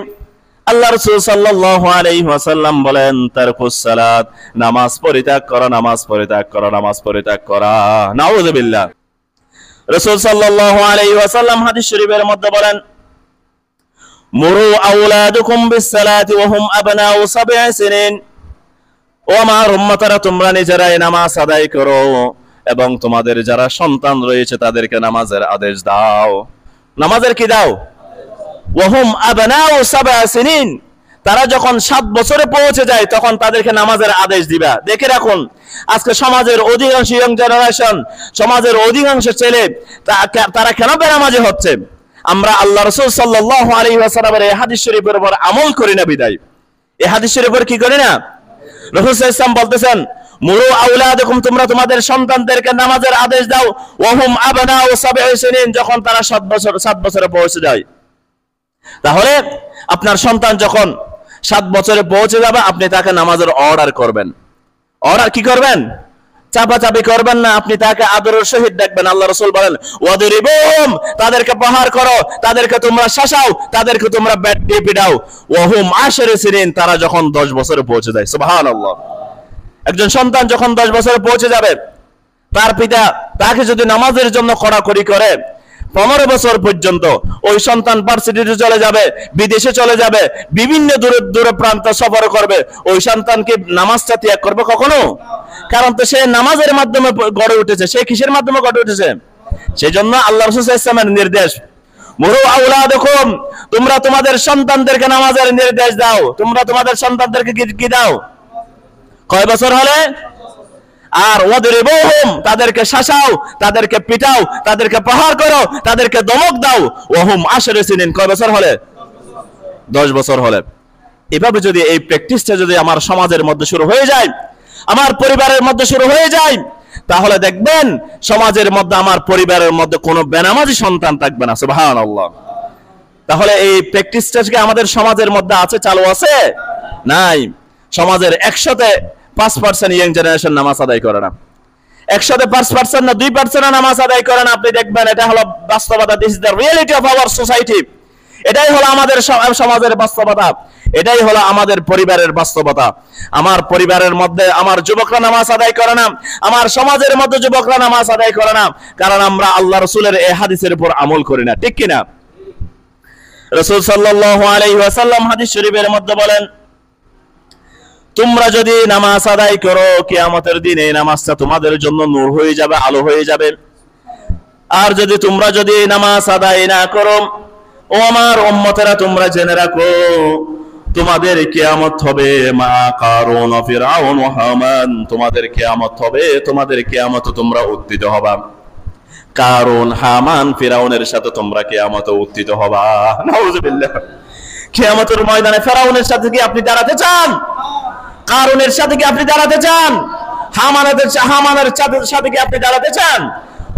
আল্লাহ রাসূল সাল্লাল্লাহু আলাইহি ওয়াসাল্লাম বলেন তারকুস সালাত, নামাজ পরিত্যাগ করা, নামাজ পরিত্যাগ করা, নামাজ পরিত্যাগ করা। নাউযুবিল্লাহ। রাসূল সাল্লাল্লাহু আলাইহি ওয়াসাল্লাম হাদিস শরীফের মধ্যে বলেন মুরু আওলাদুকুম বিস সালাতি ওয়া হুম আবনাউ 7 সিনিন। ও আমার উম্মতরা, তোমরা নিজেরাই নামাজ আদায় করো এবং তোমাদের যারা সন্তান রয়েছে তাদেরকে নামাজের আদেশ দাও। নামাজের কি দাও? ওয়া হুম আবনাউ 7 সিনিন। তারা যখন 7 বছরে পৌঁছে যায় তখন তাদেরকে নামাজের আদেশ দিবা। দেখে রাখুন আজকে সমাজের অধিকাংশ ইয়ং জেনারেশন, সমাজের অধিকাংশ ছেলে তারা কেন বেনামাজি হচ্ছে? আমরা আল্লাহ রাসূল সাল্লাল্লাহু আলাইহি ওয়াসাল্লামের এই হাদিস শরীফের উপর আমল করি না বিদায়। এই হাদিস শরীফের কি করি না? রাসূল সাল্লাল্লাহু আলাইহি ওয়াসাল্লাম বলতেছেন মুরু আওলাদাকুম, তোমরা তোমাদের সন্তানদেরকে নামাজের আদেশ দাও, ওয়া হুম আবনাউ 7 সিনিন, যখন তারা 7 বছরে পৌঁছে যায়। তাহলে আপনার সন্তান যখন 7 বছরে পৌঁছে যাবে আপনি তাকে নামাজের অর্ডার করবেন। অর্ডার কি করবেন? চাপাচাপি করবেন না, আপনি তাকে আদরের সহিত ডাকবেন। আল্লাহ রাসূল বলেন ওয়াদরিবুহুম, তাদেরকে প্রহার করো, তাদেরকে তোমরা শাসাও, তাদেরকে তোমরা ব্যাট দিয়ে পিটাও। ওয়া হুম 10 সিনিন, তারা যখন 10 বছরে পৌঁছে যায়। সুবহানাল্লাহ। একজন সন্তান যখন 10 বছরে পৌঁছে যাবে তার পিতা তাকে যদি নামাজের জন্য কড়াকড়ি করে 15 বছর পর্যন্ত ওই সন্তান ভার্সিটিতে চলে যাবে, বিদেশে চলে যাবে, বিভিন্ন দূরে প্রান্ত সফর করবে, ওই সন্তান কি নামাজটা ত্যাগ করবে কখনো? কারণ তো সে নামাজের মাধ্যমে গড়ে উঠেছে। সে কিসের মাধ্যমে গড়ে উঠেছে? সেজন্য আল্লাহ রাসূল সাল্লাল্লাহু আলাইহি ওয়াসাল্লামের নির্দেশ মুরু আওলাদাকুম, তোমরা তোমাদের সন্তানদেরকে নামাজের নির্দেশ দাও। তোমরা তোমাদের সন্তানদেরকে কি দাও? কয় বছর হলে? আর ওয়াদরিবুহুম, তাদেরকে শাসাও, তাদেরকে পিটাও, তাদেরকে প্রহার করো, তাদেরকে ধমক দাও। ওয়া হুম 10 সিনিন, কয় বছর হলে? 10 বছর হলে। এভাবে যদি এই প্র্যাকটিসটা যদি আমার সমাজের মধ্যে শুরু হয়ে যায়, আমার পরিবারের মধ্যে শুরু হয়ে যায়, তাহলে দেখবেন সমাজের মধ্যে, আমার পরিবারের মধ্যে কোনো বেনামাজি সন্তান থাকবে না। সুবহানাল্লাহ। তাহলে এই প্র্যাকটিসটা কি আমাদের সমাজের মধ্যে আছে, চালু আছে? নাই। সমাজের 100তে 5% ইয়ং জেনারেশন নামাজ আদায় করে না। 100তে 5% না 2% নামাজ আদায় করে না। আপনি দেখবেন এটা হলো বাস্তবতা। This is the reality of our society. এটাই হলো আমাদের সমাজের বাস্তবতা, এটাই হলো আমাদের পরিবারের বাস্তবতা। আমার পরিবারের মধ্যে আমার যুবকরা নামাজ আদায় করে না, আমার সমাজের মধ্যে যুবকরা নামাজ আদায় করে না, কারণ আমরা আল্লাহ রাসূলের এই হাদিসের উপর আমল করি না। ঠিক কিনা? রাসূল সাল্লাল্লাহু আলাইহি ওয়াসাল্লাম হাদিস শরীফের মধ্যে বলেন তোমরা যদি নামাজ আদায় করো কিয়ামতের দিনে এই নামাজটা তোমাদের জন্য নূর হয়ে যাবে, আলো হয়ে যাবে। আর তোমরা যদি নামাজ আদায় না করো, ও আমার উম্মতেরা, তোমরা জেনে রাখো তোমাদের কিয়ামত হবে মা কারুন ও ফিরআউন ও হামান। তোমাদের কিয়ামত হবে, তোমাদের কিয়ামতে তোমরা উত্থিত হবা। কারুন, হামান, ফিরআউনের সাথে তোমরা কিয়ামতে উত্থিত হবা। নাউযুবিল্লাহ। কিয়ামতের ময়দানে ফিরআউনের সাথে কি আপনি দাঁড়াতে চান? কারুনের সাথে কি আপনি দাঁড়াতে চান? হামানের সাথে কি আপনি দাঁড়াতে চান?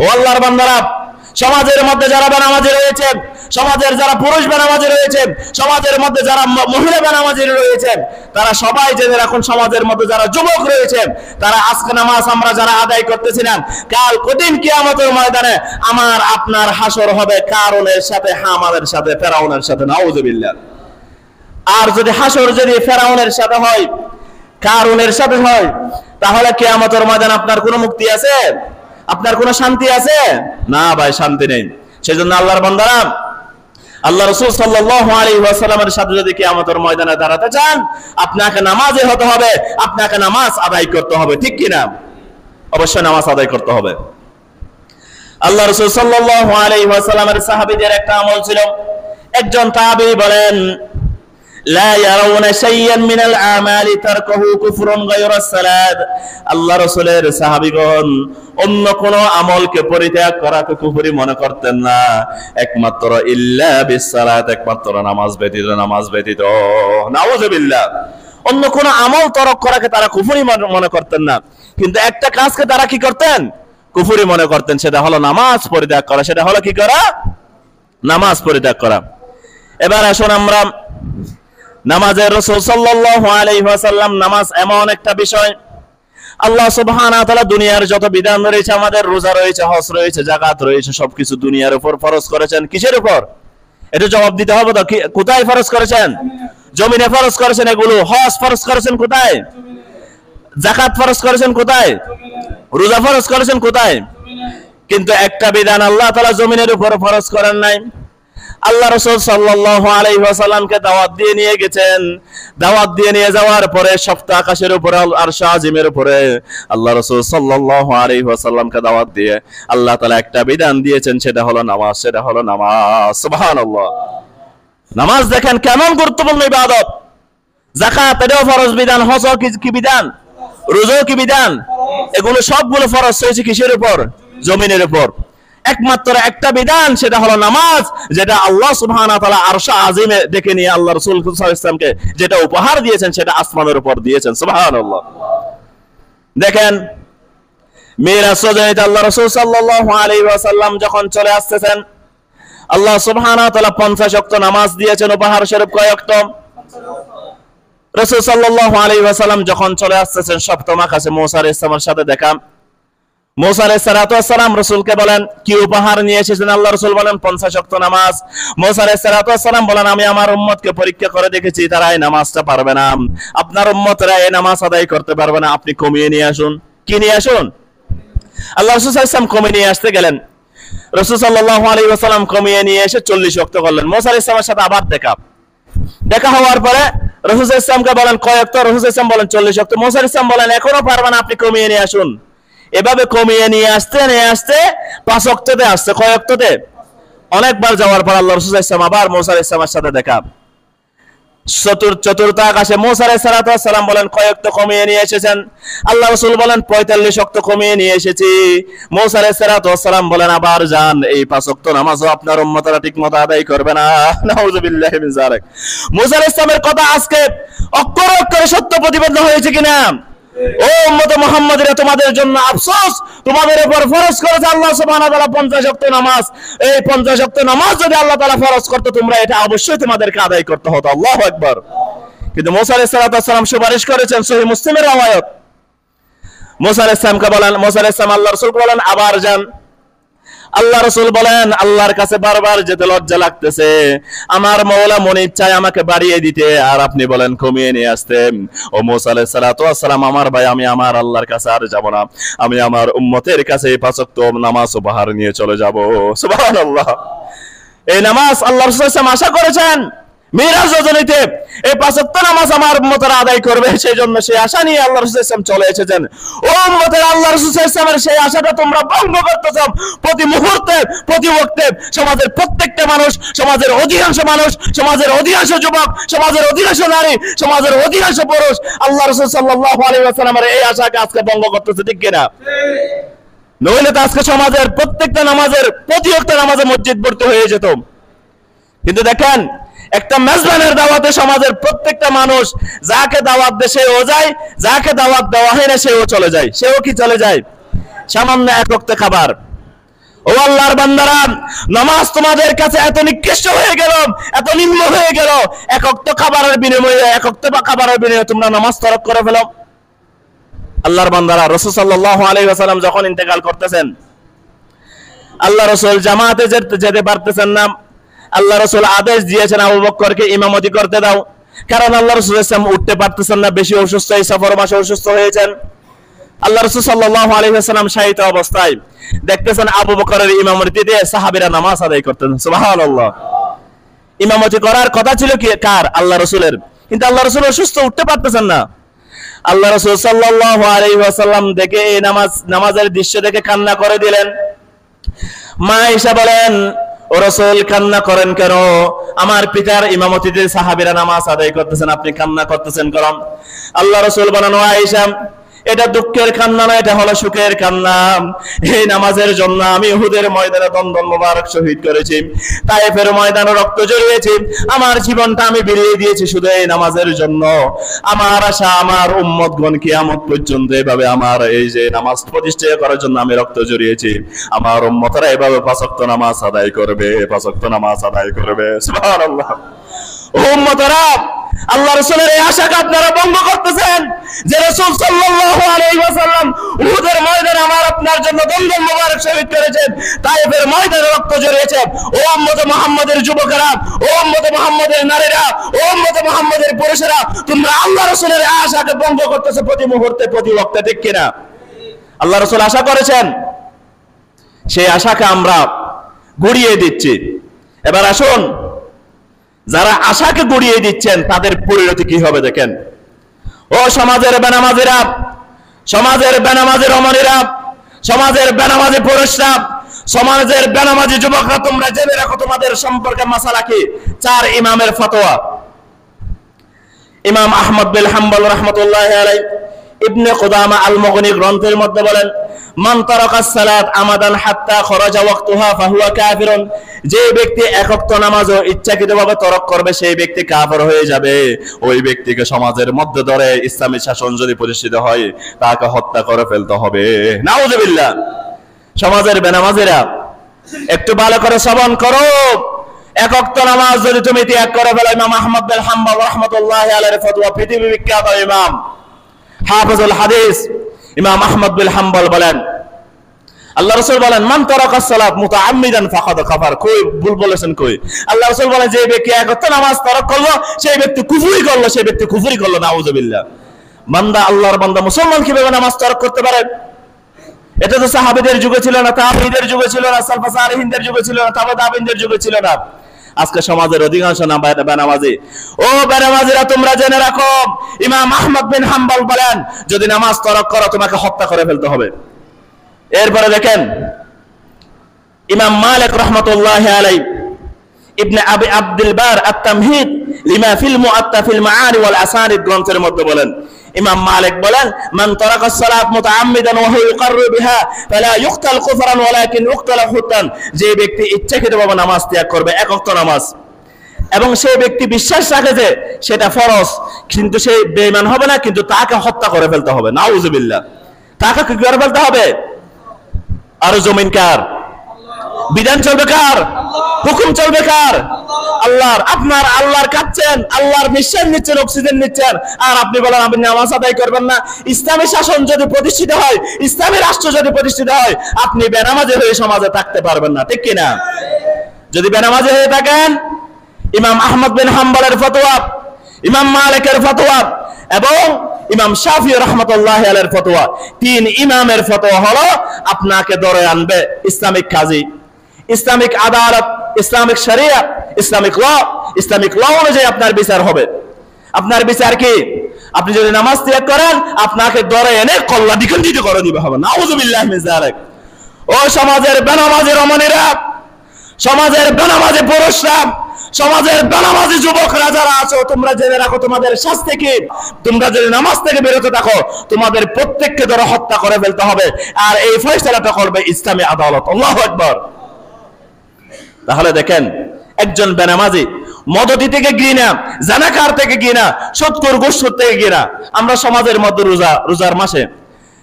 ও আল্লাহর বান্দারা, সমাজের মধ্যে যারা বেনামাজি রয়েছে, সমাজের যারা পুরুষ বেনামাজি রয়েছে, সমাজের মধ্যে যারা মহিলা বেনামাজি রয়েছে, তারা সবাই জেনে রাখুন, সমাজের মধ্যে যারা যুবক রয়েছে, তারা আজকে নামাজ আমরা যারা আদায় করতেছিলাম, কাল কঠিন কিয়ামতের ময়দানে আমার আপনার হাসর হবে কারুনের সাথে, হামানের সাথে, ফেরাউনের সাথে, নাউযুবিল্লাহ। আর যদি হাসর যদি ফেরাউনের সাথে হয়, কারুনের সাথে হয়, তাহলে কিয়ামতের ময়দানে আপনার কোনো মুক্তি আছে? আপনার কোনো শান্তি আছে? না ভাই, শান্তি নেই। সেজন্য আল্লাহর বান্দারা, আল্লাহ রাসূল সাল্লাল্লাহু আলাইহি ওয়াসাল্লামের সাথে যদি কিয়ামতের ময়দানে দাঁড়াতে চান, আপনাকে নামাজি হতে হবে, আপনাকে নামাজ আদায় করতে হবে, ঠিক কি না? অবশ্যই নামাজ আদায় করতে হবে। আল্লাহ রাসূল সাল্লাল্লাহু আলাইহি ওয়াসাল্লামের সাহাবীদের একটা আমল ছিল। একজন তাবী বলেন, লা ইয়ারাউনা শাইয়ান মিনাল আমালি তারকুহু কুফরুন গায়রা সালাত। আল্লাহ রাসূলের সাহাবীগণ অন্য কোন আমলকে পরিত্যাগ করাকে কুফরি মনে করতেন না, একমাত্র ইল্লা বিসসালাত, একমাত্র নামাজ ব্যতীত, নামাজ ব্যতীত। নাউযুবিল্লাহ। অন্য কোন আমল তরক করাকে তারা কুফরি মনে করতেন না, কিন্তু একটা কাজকে তারা কি করতেন? কুফরি মনে করতেন। সেটা হলো নামাজ পরিত্যাগ করা। সেটা হলো কি করা? নামাজ পরিত্যাগ করা। এবার আসুন আমরা নামাজের, রাসূল সাল্লাল্লাহু আলাইহি ওয়াসাল্লাম, নামাজ এমন একটা বিষয়, আল্লাহ সুবহানাহু ওয়া তাআলা দুনিয়ার যত বিধান রয়েছে, আমাদের রোজা রয়েছে, হজ রয়েছে, যাকাত রয়েছে, সবকিছু দুনিয়ার উপর ফরজ করেছেন। কিসের উপর? এটা জবাব দিতে হবে তো। কোথায় ফরজ করেছেন? জমিনে ফরজ করেছেন এগুলো। হজ ফরজ করেছেন কোথায়? যাকাত ফরজ করেছেন কোথায়? রোজা ফরজ করেছেন কোথায়? কিন্তু একটা বিধান আল্লাহ তাআলা জমিনের উপর ফরজ করেন নাই। আল্লাহ রাসূল সাল্লাল্লাহু আলাইহি ওয়াসাল্লামকে দাওয়াত দিয়ে নিয়ে গেছেন। দাওয়াত দিয়ে নিয়ে যাওয়ার পরে সপ্ত আকাশের উপরে, আরশ আজিমের উপরে আল্লাহ রাসূল সাল্লাল্লাহু আলাইহি ওয়াসাল্লামকে দাওয়াত দিয়ে আল্লাহ তাআলা একটা বিধান দিয়েছেন, সেটা হলো নামাজ। সেটা হলো নামাজ। সুবহানাল্লাহ। নামাজ দেখেন কেমন গুরুত্বপূর্ণ ইবাদত। যাকাত এটাও ফরজ বিধান, হজ কি বিধান, রোজা কি বিধান, এগুলো সবগুলো ফরজ হয়েছে কিসের উপর? জমিনের উপর। একমাত্র একটা বিধান, সেটা হলো নামাজ, যেটা আল্লাহ সুবহানাহু ওয়া তাআলা আরশ আজিমে ডেকে নিয়ে আল্লাহ রাসূল সাল্লাল্লাহু আলাইহি ওয়াসাল্লামকে যেটা উপহার দিয়েছেন, সেটা আসমানের উপর দিয়েছেন। সুবহানাল্লাহ। দেখেন মিরাজ সজাইতে আল্লাহ রাসূল সাল্লাল্লাহু আলাইহি ওয়াসাল্লাম যখন চলে আসতেছেন, আল্লাহ সুবহানাহু ওয়া তাআলা 50 ওয়াক্ত নামাজ দিয়েছেন উপহার স্বরূপ। কয় ওয়াক্ত? রাসূল সাল্লাল্লাহু আলাইহি ওয়াসাল্লাম যখন চলে আসতেছেন, সপ্তম আকাশে মুসা আলাইহিস সালামের সাথে দেখা। মুসা আলাইহিস সালাম রাসূলকে বলেন, কি উপহার নিয়ে এসেছেন? আল্লাহ রাসূল বলেন 50 ওয়াক্ত নামাজ। মুসা আলাইহিস সালাম বলেন, আমি আমার উম্মতকে পরীক্ষা করে দেখেছি, তারা এই নামাজটা পারবে না, আপনার উম্মতরা এই নামাজ আদায় করতে পারবে না, আপনি কমিয়ে নিয়ে আসুন। কি নিয়ে আসুন? আল্লাহ রাসূল সাল্লাল্লাহু আলাইহি ওয়াসাল্লাম কমিয়ে নিয়ে আসতে গেলেন। রাসূল সাল্লাল্লাহু আলাইহি ওয়াসাল্লাম কমিয়ে নিয়ে এসে 40 ওয়াক্ত করলেন। মুসা আলাইহিস সালামের সাথে আবার দেখা হওয়ার পরে রাসূল সাল্লাল্লাহু আলাইহি ওয়াসাল্লামকে বলেন, কয় ওয়াক্ত? রাসূল সাল্লাল্লাহু আলাইহি ওয়াসাল্লাম বলেন 40 ওয়াক্ত। মুসা আলাইহিস সালাম বলেন, এখনো পারবে না, আপনি কমিয়ে নিয়ে আসুন। এভাবে কমিয়ে নিয়ে আসতে 5 ওয়াক্ততে আসছে। কয় ওয়াক্ততে? অনেকবার যাওয়ার পর আল্লাহ রাসূল সাল্লাল্লাহু আলাইহি ওয়াসাল্লাম আবার মুসা আলাইহিস সালামের সাথে দেখা। চতুর্থ আকাশে মুসা আলাইহিস সালাম বলেন, কয় ওয়াক্ত কমিয়ে নিয়ে এসেছেন? আল্লাহ রাসূল বলেন 45 ওয়াক্ত কমিয়ে নিয়ে এসেছি। মুসা আলাইহিস সালাম বলেন, আবার যান, এই 5 ওয়াক্ত নামাজও আপনার উম্মতরা ঠিকমতো আদায় করবে না। নাউযুবিল্লাহি মিন যালিক। মুসা আলাইহিস সালামের কথা আজকে অক্ষরে অক্ষরে সত্য প্রতিপন্ন হয়েছে কিনা? ও উম্মত মুহাম্মাদিরা, তোমাদের জন্য আফসোস, তোমাদের উপর ফরজ করেছে আল্লাহ সুবহানাহু ওয়া তাআলা 50 ওয়াক্ত নামাজ। এই 50 ওয়াক্ত নামাজ যদি আল্লাহ তাআলা ফরজ করতে, তোমরা এটা অবশ্যই তোমাদেরকে আদায় করতে হতো। আল্লাহু আকবার। কিন্তু মুসা আলাইহিস সালাম সুপারিশ করেছেন, সহিহ মুসলিমের রওয়ায়াত। মুসা আলাইহিস সালামকে বলেন, মুসা আলাইহিস সালাম আল্লাহর রাসূলকে বলেন, আবার যান। আল্লাহ রাসূল বলেন, আল্লাহর কাছে বারবার যেতে লজ্জা লাগতেছে, আমার মাওলা মনে চায় আমাকে বাড়িয়ে দিতে, আর আপনি বলেন কমিয়ে নিয়ে আসতে। ও মুসা আলাইহিস সালাম, আমার ভাই, আমি আমার আল্লাহর কাছে আর যাব না, আমি আমার উম্মতের কাছে 5 ওয়াক্ত নামাজ উপহার নিয়ে চলে যাব। সুবহানাল্লাহ। এই নামাজ আল্লাহ রাসূল সাল্লাল্লাহু আলাইহি ওয়াসাল্লাম আশা করেছেন মিরাজ রজনীতে এই 5 ওয়াক্ত নামাজ আমার উম্মতরা আদায় করবে, সেই জন্য সেই আশা নিয়ে আল্লাহ রাসূল সাল্লাল্লাহু আলাইহি ওয়াসাল্লাম চলে এসেছেন। ও উম্মতেরা, আল্লাহ রাসূল সাল্লাল্লাহু আলাইহি ওয়াসাল্লামের সেই আশাটা তোমরা ভঙ্গ করতেছ। প্রতি মুহূর্তে, প্রতি ওয়াক্তে সমাজের প্রত্যেকটা মানুষ, সমাজের অধিকাংশ মানুষ, সমাজের অধিকাংশ যুবক, সমাজের অধিকাংশ নারী, সমাজের অধিকাংশ পুরুষ আল্লাহ রাসূল সাল্লাল্লাহু আলাইহি ওয়াসাল্লামের এই আশাকে আজকে ভঙ্গ করতেছে, ঠিক কিনা? নইলে তো আজকে সমাজের প্রত্যেকটা নামাজের, প্রতি ওয়াক্তে নামাজে মসজিদ ভর্তি হয়ে যেত। কিন্তু দেখেন, একটা মেজবানের দাওয়াতে সমাজের প্রত্যেকটা মানুষ, যাকে দাওয়াত দেয় সেও যায়, যাকে দাওয়াত দেওয়া হয় না সেও চলে যায়। সেও কি চলে যায়? সামান্য এক ওয়াক্ত খাবার। ও ও আল্লাহর বান্দারা, নামাজ তোমাদের কাছে এত নিকৃষ্ট হয়ে গেল, এত নিম্ন হয়ে গেল, এক ওয়াক্ত খাবারের বিনিময়ে তোমরা নামাজ তরক করে ফেলো। আল্লাহর বান্দারা, রাসূল সাল্লাল্লাহু আলাইহি ওয়াসাল্লাম যখন ইন্তেকাল করতেছেন, আল্লাহ রাসূল জামাতে যেতে পারতেছেন না। আল্লাহ রাসূল আদেশ দিয়েছেন আবু বকরকে ইমামতি করতে দাও, কারণ আল্লাহ রাসূল উঠতে পারতেছেন না, বেশি অসুস্থ, এই সফর মাসে অসুস্থ হয়েছেন। আল্লাহ রাসূল সাল্লাল্লাহু আলাইহি ওয়াসাল্লাম শায়িত অবস্থায় দেখতেছেন আবু বকরের ইমামতিতে সাহাবীরা নামাজ আদায় করতেন। সুবহানাল্লাহ। ইমামতি করার কথা ছিল কি কার? আল্লাহ রাসূলের, কিন্তু আল্লাহ রাসূল অসুস্থ, উঠতে পারতেছেন না। আল্লাহ রাসূল সাল্লাল্লাহু আলাইহি ওয়াসাল্লাম দেখে এই নামাজের দৃশ্য দেখে কান্না করে দিলেন। মা আয়েশা বলেন, ও রাসূল কান্না করেন কেন? আমার পিতার ইমামতিতে সাহাবীরা নামাজ আদায় করতেছেন, আপনি কান্না করতেছেন কেন? আল্লাহ রাসূল বলেন, ও আয়েশা, এটা দুঃখের কান্না না, এটা হলো সুখের কান্না। এই নামাজের জন্য আমি উহুদের ময়দানে দন্দন মোবারক শহীদ করেছি, তায়েফের ময়দানে রক্ত ঝরিয়েছি, আমার জীবনটা আমি বিলিয়ে দিয়েছি শুধু এই নামাজের জন্য। আমার আশা আমার উম্মতগণ কিয়ামত পর্যন্ত এভাবে আমার এই যে নামাজ প্রতিষ্ঠা করার জন্য আমি রক্ত ঝরিয়েছি, আমার উম্মতরা এভাবে 5 ওয়াক্ত নামাজ আদায় করবে, 5 ওয়াক্ত নামাজ আদায় করবে। সুবহানাল্লাহ। উম্মতরা, আল্লাহ রাসূলের এই আশাকে আপনারা ভঙ্গ করতেছেন, যে রাসূল সাল্লাল্লাহু আলাইহি ওয়াসাল্লাম উহুদের ময়দানে আমার আপনার জন্য দন্দন মোবারক শহীদ করেছেন, তায়েফের ময়দানে রক্ত ঝরিয়েছেন। ও উম্মতে মুহাম্মাদের যুবকেরা, ও উম্মতে মুহাম্মাদের নারীরা, ও উম্মতে মুহাম্মাদের পুরুষেরা, তোমরা আল্লাহ রাসূলের এই আশাকে ভঙ্গ করতেছো প্রতি মুহূর্তে, প্রতি ওয়াক্তে, ঠিক কিনা? আল্লাহ রাসূল আশা করেছেন, সেই আশাকে আমরা গুড়িয়ে দিচ্ছি। এবার আসুন, যারা আশাকে গুড়িয়ে দিচ্ছেন তাদের পরিণতি কি হবে দেখেন। ও সমাজের বেনামাজিরা, সমাজের বেনামাজি রমণীরা, সমাজের বেনামাজি পুরুষরা, সমাজের বেনামাজি যুবকরা, তোমরা জেনে রাখো তোমাদের সম্পর্কে মাসালা কি। 4 ইমামের ফতোয়া। ইমাম আহমদ বিন হাম্বল রাহমাতুল্লাহি আলাইহি ইবনে কুদামা আল মুগনি গ্রন্থের মধ্যে বলেন, মান তারাকাস সালাত আমাদান হাত্তা খরাজা ওয়াক্তুহা ফাহুয়া কাফিরুন, যে ব্যক্তি এক ওয়াক্ত নামাজও ইচ্ছাকৃতভাবে তরক করবে সেই ব্যক্তি কাফের হয়ে যাবে। ওই ব্যক্তিকে সমাজের মধ্যে ধরে ইসলামী শাসন যদি প্রতিষ্ঠিত হয় তাকে হত্যা করে ফেলতে হবে। নাউযুবিল্লাহ। সমাজের বেনামাজিরা, একটু ভালো করে শ্রবণ করো। এক ওয়াক্ত নামাজ যদি তুমি ত্যাগ করে ফেলো, ইমাম আহমদ বিন হাম্বল রাহমাতুল্লাহি আলাইহির ফতোয়া, পৃথিবী বিখ্যাত ইমাম হাফিজুল হাদিস ইমাম আহমদ বিন হাম্বল বলেন, আল্লাহ রাসূল বলেন, মান তারাকাস সালাত মুতাআম্মিদান ফাকাদ কাফার। কই ভুল বলেছেন? কই? আল্লাহ রাসূল বলেন, যে ব্যক্তি এক ওয়াক্ত নামাজ তরক করলো সেই ব্যক্তি কুফরি করলো, সেই ব্যক্তি কুফরি করলো। নাউযুবিল্লাহ। বান্দা, আল্লাহর বান্দা মুসলমান কিভাবে নামাজ তরক করতে পারে? এটা তো সাহাবীদের যুগে ছিল না, তাবেঈদের যুগে ছিল না, সালফ সালেহিনদের যুগে ছিল না, তাবেঈদের যুগে ছিল না। আজকে সমাজের অধিকাংশ বেনামাজি। ও বেনামাজিরা, তোমরা জেনে রাখো, ইমাম আহমদ বিন হাম্বল বলেন, যদি নামাজ তরক করো তোমাকে হত্যা করে ফেলতে হবে। এরপরে দেখেন, ইমাম মালিক রাহমাতুল্লাহি আলাইহি ইবনে আবি আব্দুল বার আত-তামহিদ লিমা ফিল মুআত্তা ফিল মাআনি ওয়াল আসানিদ গ্রন্থের মধ্যে বলেন, ইমাম মালিক বলেন, মান তারাকাস সালাত মুতাআম্মিদান ওয়া হুয়া ইউকাররু বিহা ফালা ইউকতাল কুফরান ওয়ালাকিন ইউকতাল হুদ্দান, যে ব্যক্তি ইচ্ছাকৃতভাবে নামাজ ত্যাগ করবে এক ওয়াক্ত নামাজ, এবং সেই ব্যক্তি বিশ্বাস রাখে যে সেটা ফরজ, কিন্তু সে বেঈমান হবে না, কিন্তু তাকে হত্যা করে ফেলতে হবে। নাউযুবিল্লাহ। তাকে কি করে ফেলতে হবে? আর জমিন কার? বিধান চলবে কার? হুকুম চলবে কার? আল্লাহর। আপনার আল্লাহর কাঁদছেন, আল্লাহর নিঃশ্বাস নিচ্ছেন, অক্সিজেন নিচ্ছেন, আর আপনি বলেন আপনি নামাজ আদায় করবেন না। ইসলামী শাসন যদি প্রতিষ্ঠিত হয়, ইসলামী রাষ্ট্র যদি প্রতিষ্ঠিত হয়, আপনি বেনামাজি হয়ে সমাজে থাকতে পারবেন না, ঠিক কিনা? যদি বেনামাজি হয়ে থাকেন, ইমাম আহমদ বিন হাম্বলের ফতোয়া, ইমাম মালিকের ফতোয়া এবং ইমাম শাফি রাহমাতুল্লাহি আলাইহির ফতোয়া, 3 ইমামের ফতোয়া হলো আপনাকে ধরে আনবে ইসলামিক কাজী, ইসলামিক আদালত, ইসলামিক শরিয়া, ইসলামিক ল অনুযায়ী আপনার বিচার হবে। আপনার বিচার কি? আপনি যদি নামাজ ত্যাগ করেন আপনাকে ধরে এনে কল্লা দ্বিখণ্ডিত করে দিবে হবে। নাউযুবিল্লাহি মিন যালিক। ও সমাজের বেনামাজি রমণীরা, সমাজের বেনামাজি পুরুষরা, সমাজের বেনামাজি যুবকরা যারা আছো, তোমরা জেনে রাখো তোমাদের শাস্তি কি। তোমরা যদি নামাজ থেকে বিরত থাকো তোমাদের প্রত্যেককে ধরে হত্যা করে ফেলতে হবে, আর এই ফয়সালাটা করবে ইসলামী আদালত। আল্লাহু আকবার। তাহলে দেখেন, একজন বেনামাজি মদতি থেকে ঘৃণা, জানাকার থেকে ঘৃণা, সুদখোর ঘুষখোর থেকে ঘৃণা। আমরা সমাজের মধ্যে রোজার মাসে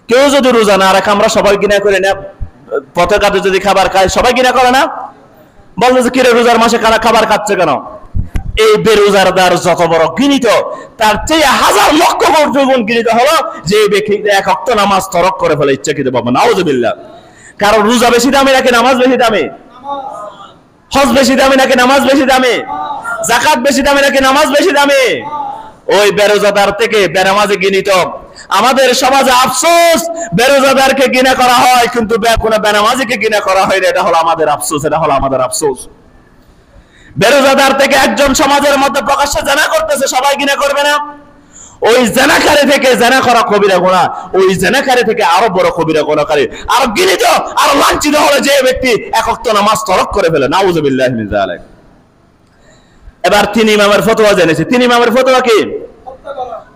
কেউ যদি রোজা না রাখে আমরা সবাই ঘৃণা করি না, পথে ঘাটে যদি খাবার খায় সবাই ঘৃণা করে না? বলবে যে কিরে রোজার মাসে কারা খাবার খাচ্ছে কেন? এই বেরোজারদার যত বড় ঘৃণিত, তার চেয়ে হাজার লক্ষ গুণ ঘৃণিত হলো যে ব্যক্তি এক ওয়াক্ত নামাজ তরক করে ফেলে ইচ্ছাকৃত ভাবে। নাউযুবিল্লাহ। কারণ রোজা বেশি দামি নাকি নামাজ বেশি দামি? হজ বেশি দামি নাকি নামাজ বেশি দামি? যাকাত বেশি দামি নাকি নামাজ বেশি দামি? ওই বেরোজাদার থেকে বেনামাজি ঘৃণিত। আমাদের সমাজে আফসোস, বেরোজাদারকে ঘৃণা করা হয় কিন্তু কোনো বেনামাজিকে ঘৃণা করা হয় না। এটা হলো আমাদের আফসোস, এটা হলো আমাদের আফসোস। বেরোজাদার থেকে একজন সমাজের মধ্যে প্রকাশ্যে জেনা করতেছে, সবাই ঘৃণা করবে না? ওই জেনাকারী থেকে, জেনা করা কবিরা গুনাহ, ওই জেনাকারী থেকে আরো বড় কবিরা গুনাহকারী, আরো ঘৃণিত, আরো লাঞ্ছিত হলো যে ব্যক্তি এক ওয়াক্ত নামাজ তরক করে ফেলে। নাউযুবিল্লাহি মিন যালিক। এবার তিন ইমামের ফতোয়া জেনেছি। তিন ইমামের ফতোয়া কি?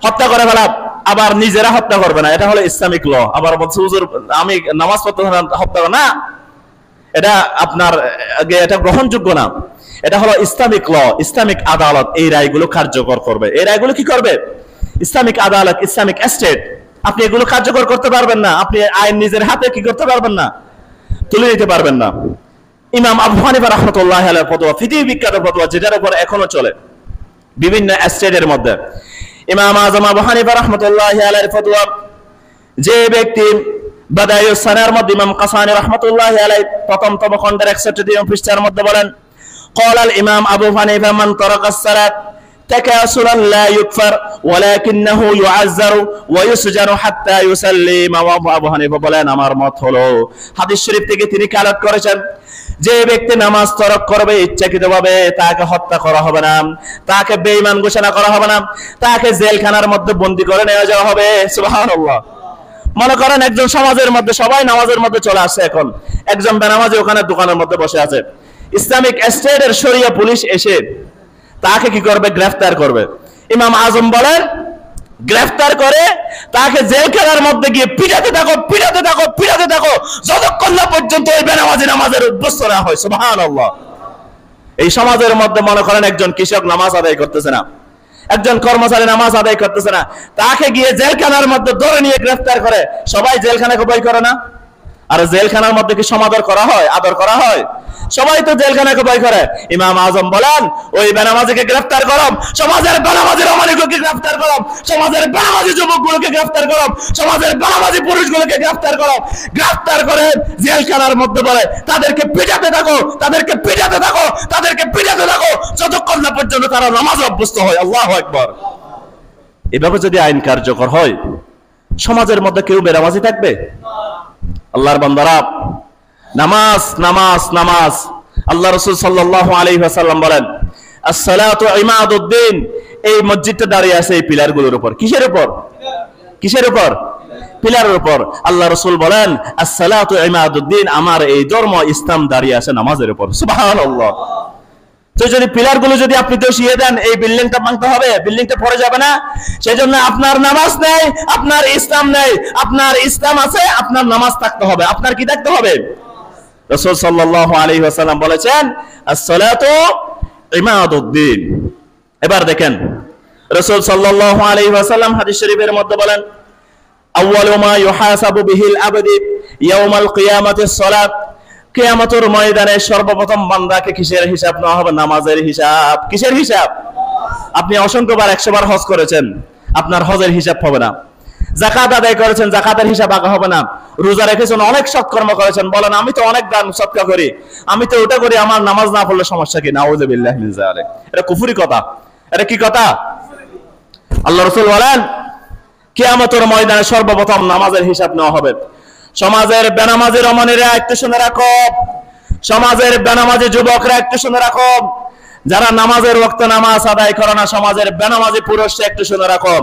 হত্যা করে ফেলা। আবার নিজেরা হত্যা করবে না, এটা হলো ইসলামিক ল। আবার বলছে হুজুর আমি নামাজ পড়তে হত্যা না, এটা আপনার এটা গ্রহণযোগ্য না। এটা হলো ইসলামিক ল, ইসলামিক আদালত এই রায়গুলো কার্যকর করবে। এই রায়গুলো কি করবে? ইসলামিক আদালত, ইসলামিক স্টেট। আপনি এগুলো কার্যকর করতে পারবেন না, আপনি আইন নিজের হাতে কি করতে পারবেন না, তুলে নিতে পারবেন না। ইমাম আবু হানিফা রাহমাতুল্লাহি আলাইহির ফতোয়া, পৃথিবী বিখ্যাত ফতোয়া, যেটার উপর এখনো চলে বিভিন্ন স্টেটের মধ্যে। ইমাম আযম আবু হানিফা রাহমাতুল্লাহি আলাইহির ফতোয়া, যে ব্যক্তি বাদায়ুস সানার মধ্যে ইমাম কাসানি রাহমাতুল্লাহি আলাইহি প্রথম খণ্ডের 61 পৃষ্ঠার মধ্যে বলেন, قال الإمام أبو حنيفة من ترك الصلاة تكاسلا لا يكفر ولكنه يعذر ويسجن حتى يسلم। আবু হানিফা বলেন আমার মত হলো, হাদিস শরীফ থেকে তিনি কালাত করেছেন, যে ব্যক্তি নামাজ তরক করবে ইচ্ছাকৃতভাবে তাকে হত্যা করা হবে না, তাকে বেঈমান ঘোষণা করা হবে না, তাকে জেলখানার মধ্যে বন্দী করে নিয়ে যাওয়া হবে। সুবহানাল্লাহ। মনে করেন একজন সমাজের মধ্যে সবাই নামাজের মধ্যে চলে আসছে, এখন একজন বেনামাজি ওখানে দোকানের মধ্যে বসে আছে, ইসলামিক স্টেটের শরিয়া পুলিশ এসে তাকে কি করবে? গ্রেফতার করবে। ইমাম আজম বলেন গ্রেফতার করে তাকে জেলখানার মধ্যে গিয়ে পিটাতে থাকো, পিটাতে থাকো, পিটাতে থাকো, যতক্ষণ না পর্যন্ত ওই বেনামাজি নামাজের উদ্বস্ত না হয়। সুবহানাল্লাহ। এই সমাজের মধ্যে মনে করেন একজন কৃষক নামাজ আদায় করতেছে না, একজন কর্মচারী নামাজ আদায় করতেছে না, তাকে গিয়ে জেলখানার মধ্যে ধরে নিয়ে গ্রেফতার করে। সবাই জেলখানাকে ভয় করে না? আর জেলখানার মধ্যে কি সমাদর করা হয়, আদর করা হয়? সবাই তো জেলখানাকে ভয় করে। ইমাম আজম বলেন ওই বেনামাজিকে গ্রেফতার করো, সমাজের বেনামাজি রমণীগুলোকে গ্রেফতার করো, সমাজের বেনামাজি যুবকগুলোকে গ্রেফতার করো, সমাজের বেনামাজি পুরুষগুলোকে গ্রেফতার করো, গ্রেফতার করে জেলখানার মধ্যে বলে তাদেরকে পিটাতে থাকো, তাদেরকে পিটাতে থাকো, তাদেরকে পিটাতে থাকো, যতক্ষণ না পর্যন্ত তারা নামাজে অভ্যস্ত হয়। আল্লাহু আকবার। এভাবে যদি আইন কার্যকর হয়, সমাজের মধ্যে কেউ বেনামাজি থাকবে? আল্লাহর বান্দারা, নামাজ নামাজ নামাজ। আল্লাহ রাসূল সাল্লাল্লাহু আলাইহি ওয়াসাল্লাম বলেন as-salatu imaduddin। এই মসজিদটা দাঁড়িয়ে আছে এই পিলারগুলোর উপর। কিসের উপর? কিসের উপর? পিলারের উপর। আল্লাহ রাসূল বলেন as-salatu imaduddin, আমার এই ধর্ম ইসলাম দাঁড়িয়ে আছে নামাজের উপর। সুবহানাল্লাহ। তো যদি পিলারগুলো যদি আপনি দোষিয়ে দেন, এই বিল্ডিংটা ভাঙতে হবে, বিল্ডিংটা পড়ে যাবে না? সেজন্য আপনার নামাজ নেই, আপনার ইসলাম নেই। আপনার ইসলাম আছে, আপনার নামাজ থাকতে হবে। আপনার কি থাকতে হবে? রাসূল সাল্লাল্লাহু আলাইহি ওয়াসাল্লাম বলেছেন as-salatu imaduddin। এবার দেখেন রাসূল সাল্লাল্লাহু আলাইহি ওয়াসাল্লাম হাদিস শরীফের মধ্যে বলেন আউয়ালু মা ইউহাসাবু বিহিল আবদি ইয়াউমাল কিয়ামাতি as-সালাত। কিয়ামতের ময়দানে সর্বপ্রথম বান্দাকে কিসের হিসাব নেওয়া হবে? নামাজের হিসাব। কিসের হিসাব? আপনি অসংখ্যবার 100 বার হজ করেছেন, আপনার হজের হিসাব হবে না। যাকাত আদায় করেছেন, যাকাতের হিসাব আগে হবে না। রোজা রেখেছেন, অনেক সৎকর্ম করেছেন, বলেন আমি তো অনেক দান সদকা করি, আমি তো ওটা করি, আমার নামাজ না পড়লে সমস্যা কি? নাউযুবিল্লাহি মিন যালিক। এটা কুফরি কথা। এটা কি কথা? আল্লাহ রাসূল বলেন কিয়ামতের ময়দানে সর্বপ্রথম নামাজের হিসাব নেওয়া হবে। সমাজের বেনামাজি রমণীরা একটু শুনে রাখো, সমাজের বেনামাজি যুবকরা একটু শুনে রাখো, যারা নামাজের ওয়াক্তে নামাজ আদায় করে না, সমাজের বেনামাজি পুরুষরা একটু শুনে রাখো।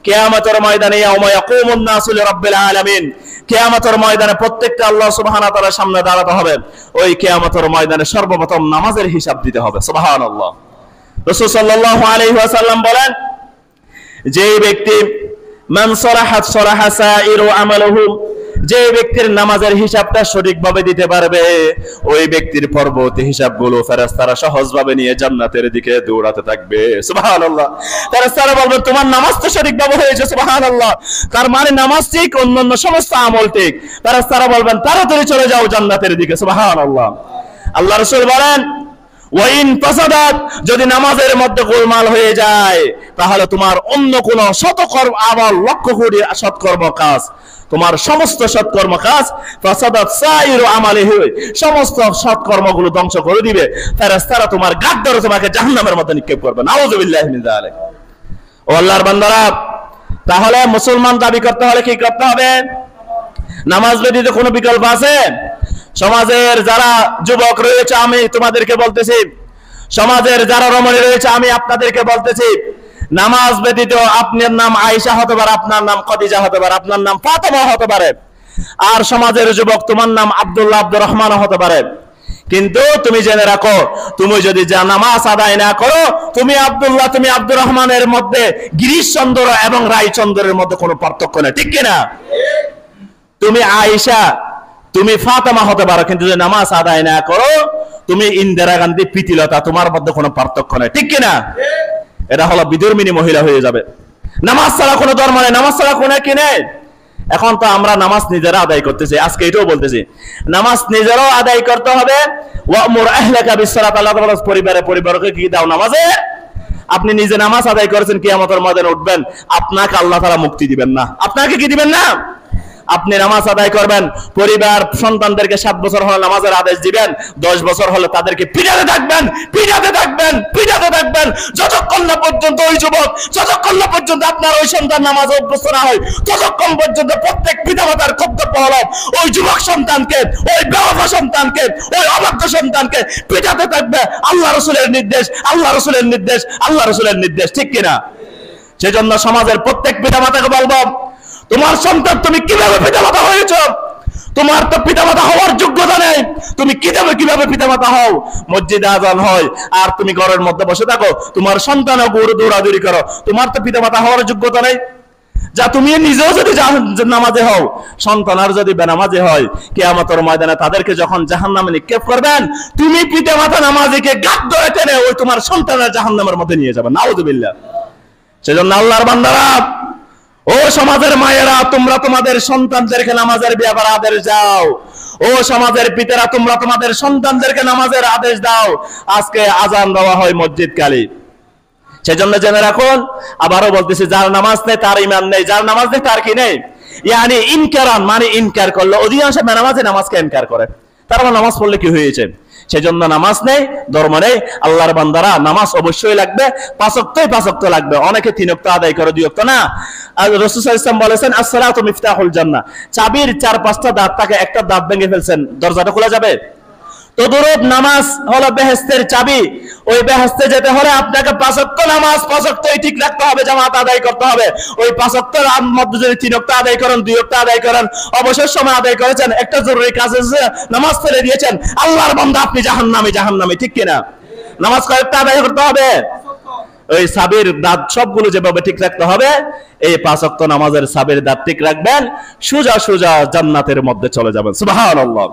কিয়ামতের ময়দানে ইয়াউমা ইয়াকুমুন নাসু লিরাব্বিল আলামিন, কিয়ামতের ময়দানে প্রত্যেকটা আল্লাহ সুবহানাহু ওয়া তাআলার সামনে দাঁড়াতে হবে। ওই কিয়ামতের ময়দানে সর্বপ্রথম নামাজের হিসাব দিতে হবে। সুবহানাল্লাহ। রাসূল সাল্লাল্লাহু আলাইহি ওয়াসাল্লাম বলেন যে ব্যক্তি মান সারাহাত সারাহা সাইরু আমালুহু, যে ব্যক্তির নামাজের হিসাবটা সঠিকভাবে দিতে পারবে ওই ব্যক্তির পরবর্তী হিসাবগুলো ফেরেশতারা সহজভাবে নিয়ে জান্নাতের দিকে দৌড়াতে থাকবে। সুবহানাল্লাহ। ফেরেশতারা বলবেন তোমার নামাজ তো সঠিকভাবে হয়েছে, সুবহানাল্লাহ, তার মানে নামাজ ঠিক, অন্যান্য সমস্ত আমল ঠিক। ফেরেশতারা বলবেন তাড়াতাড়ি চলে যাও জান্নাতের দিকে। সুবহানাল্লাহ। আল্লাহ রাসূল বলেন ওয়াইন ফাসাদাত, যদি নামাজের মধ্যে গোলমাল হয়ে যায় তাহলে তোমার অন্য কোন শতকর্ম আমল, লক্ষ কোটি সৎকর্ম কাজ, তোমার সমস্ত সৎকর্ম কাজ ফাসাদাত সাইরু আমালিহি, সমস্ত সৎকর্মগুলো ধ্বংস করে দিবে। ফেরেশতারা তোমার গাদ ধরে তোমাকে জাহান্নামের মধ্যে নিক্ষেপ করবে। নাউযুবিল্লাহি মিন যালিক। ও আল্লাহর বান্দারা, তাহলে মুসলমান দাবি করতে হলে কি করতে হবে? নামাজ ব্যতীত কোনো বিকল্প আছে? সমাজের যারা যুবক রয়েছে আমি তোমাদেরকে বলতেছি, সমাজের যারা রমণী রয়েছে আমি আপনাদেরকে বলতেছি, নামাজ ব্যতীত আপনার নাম আয়েশা হতে পারে, আপনার নাম খাদিজা হতে পারে, আপনার নাম ফাতেমা হতে পারে, আর সমাজের যুবক তোমার নাম আব্দুল্লাহ, আব্দুর রহমান হতে পারে। কিন্তু তুমি জেনে রাখো, তুমি যদি যা নামাজ আদায় না করো, তুমি আব্দুল্লাহ, তুমি আব্দুর রহমানের মধ্যে গিরিশচন্দ্র এবং রায়চন্দ্রের মধ্যে কোনো পার্থক্য নেই, ঠিক কিনা? তুমি আয়েশা, তুমি ফাতেমা হতে পারো, কিন্তু যদি নামাজ আদায় না করো তুমি ইন্দিরা গান্ধী, প্রীতিলতা, তোমার মধ্যে কোনো পার্থক্য নেই, ঠিক কিনা? এটা হলো বিধর্মিনী মহিলা হয়ে যাবে। নামাজ ছাড়া কোনো ধর্ম নেই, নামাজ ছাড়া কোনো কি নেই। এখন তো আমরা নামাজ নিজেরা আদায় করতেছি, আজকে এটাও বলতেছি নামাজ নিজেরাও আদায় করতে হবে। ওয়ামুর আহলাকা বিসসালাত, আল্লাহ তাআলা পরিবারকে কি দাও নামাজে। আপনি নিজে নামাজ আদায় করেছেন, কিয়ামতের ময়দানে উঠবেন, আপনাকে আল্লাহ তাআলা মুক্তি দিবেন না। আপনাকে কি দিবেন না? আপনি নামাজ আদায় করবেন, পরিবার সন্তানদেরকে 7 বছর হলে নামাজের আদেশ দিবেন, 10 বছর হলে তাদেরকে পিটাতে থাকবেন, পিটাতে থাকবেন, পিটাতে থাকবেন, যতক্ষণ না পর্যন্ত ওই যুবক, যতক্ষণ না পর্যন্ত আপনার ওই সন্তান নামাজে অভ্যস্ত না হয়, ততক্ষণ পর্যন্ত প্রত্যেক পিতামাতার কর্তব্য হলো ওই যুবক সন্তানকে, ওই বেওয়াফা সন্তানকে, ওই অবাধ্য সন্তানকে পিটাতে থাকবে। আল্লাহ রাসূলের নির্দেশ, আল্লাহ রাসূলের নির্দেশ, আল্লাহ রাসূলের নির্দেশ, ঠিক কিনা? সেজন্য সমাজের প্রত্যেক পিতামাতাকে বলবো, তোমার সন্তান তুমি কিভাবে পিতামাতা হয়েছো? তোমার তো পিতামাতা হওয়ার যোগ্যতা নেই, তুমি কিভাবে পিতামাতা হও? মসজিদে আযান হয় আর তুমি ঘরের মধ্যে বসে থাকো, তোমার সন্তানও দৌড়াদৌড়ি করো, তোমার তো পিতামাতা হওয়ার যোগ্যতা নেই। যা তুমি নিজেও যদি নামাজে হও, সন্তান আর যদি বেনামাজি হয়, কিয়ামতের ময়দানে তাদেরকে যখন জাহান্নামে নিক্ষেপ করবেন, তুমি পিতামাতা নামাজিকে গাদ ধরে টেনে ওই তোমার সন্তানের জাহান্নামের মধ্যে নিয়ে যাবেন। নাউযুবিল্লাহ। সেজন্য আল্লাহর বান্দারা, ও সমাজের মায়েরা, তোমরা তোমাদের সন্তানদেরকে নামাজের ব্যাপারে আদেশ দাও। ও সমাজের পিতারা, তোমরা তোমাদের সন্তানদেরকে নামাজের আদেশ দাও। আজকে আজান দেওয়া হয় মসজিদ কালী, সেজন্য জেনে রাখুন, আবারও বলতেছি, যার নামাজ নেই তার ঈমান নেই, যার নামাজ নেই তার কি নেই? ইয়ানি ইনকারান, মানে ইনকার করলো। অধিকাংশ বেনামাজি নামাজকে ইনকার করে, তার মানে নামাজ পড়লে কি হয়েছে? সেজন্য নামাজ নেই, ধর্ম নেই। আল্লাহর বান্দারা, নামাজ অবশ্যই লাগবে, 5 ওয়াক্ত লাগবে। অনেকে 3 ওয়াক্ত আদায় করে, 2 ওয়াক্ত না। আর রাসূল সাল্লাল্লাহু আলাইহি ওয়াসাল্লাম বলেছেন আসসালাতু মিফতাহুল জান্নাহ, চাবির 4-5টা দাঁত থাকে, একটা দাঁত ভেঙে ফেলছেন, দরজাটা খোলা যাবে? তদরূপ নামাজ হলো বেহেশতের চাবি। ওই বেহেশতে যেতে হলে আপনাকে 5 ওয়াক্ত নামাজ, 5 ওয়াক্তই ঠিক রাখতে হবে, জামাত আদায় করতে হবে। ওই 5 ওয়াক্তের মধ্যে যদি 3 ওয়াক্ত আদায় করেন, 2 ওয়াক্ত আদায় করেন, অবসর সময় আদায় করেছেন, একটা জরুরি কাজ এসে নামাজ ফেলে দিয়েছেন, আল্লাহর বান্দা আপনি জাহান্নামী, ঠিক কিনা? নামাজ কয়েকটা আদায় করতে হবে। ওই সাবির দাঁত সবগুলো যেভাবে ঠিক রাখতে হবে, এই 5 ওয়াক্ত নামাজের সাবির দাঁত ঠিক রাখবেন, সোজা জান্নাতের মধ্যে চলে যাবেন। সুবহানাল্লাহ।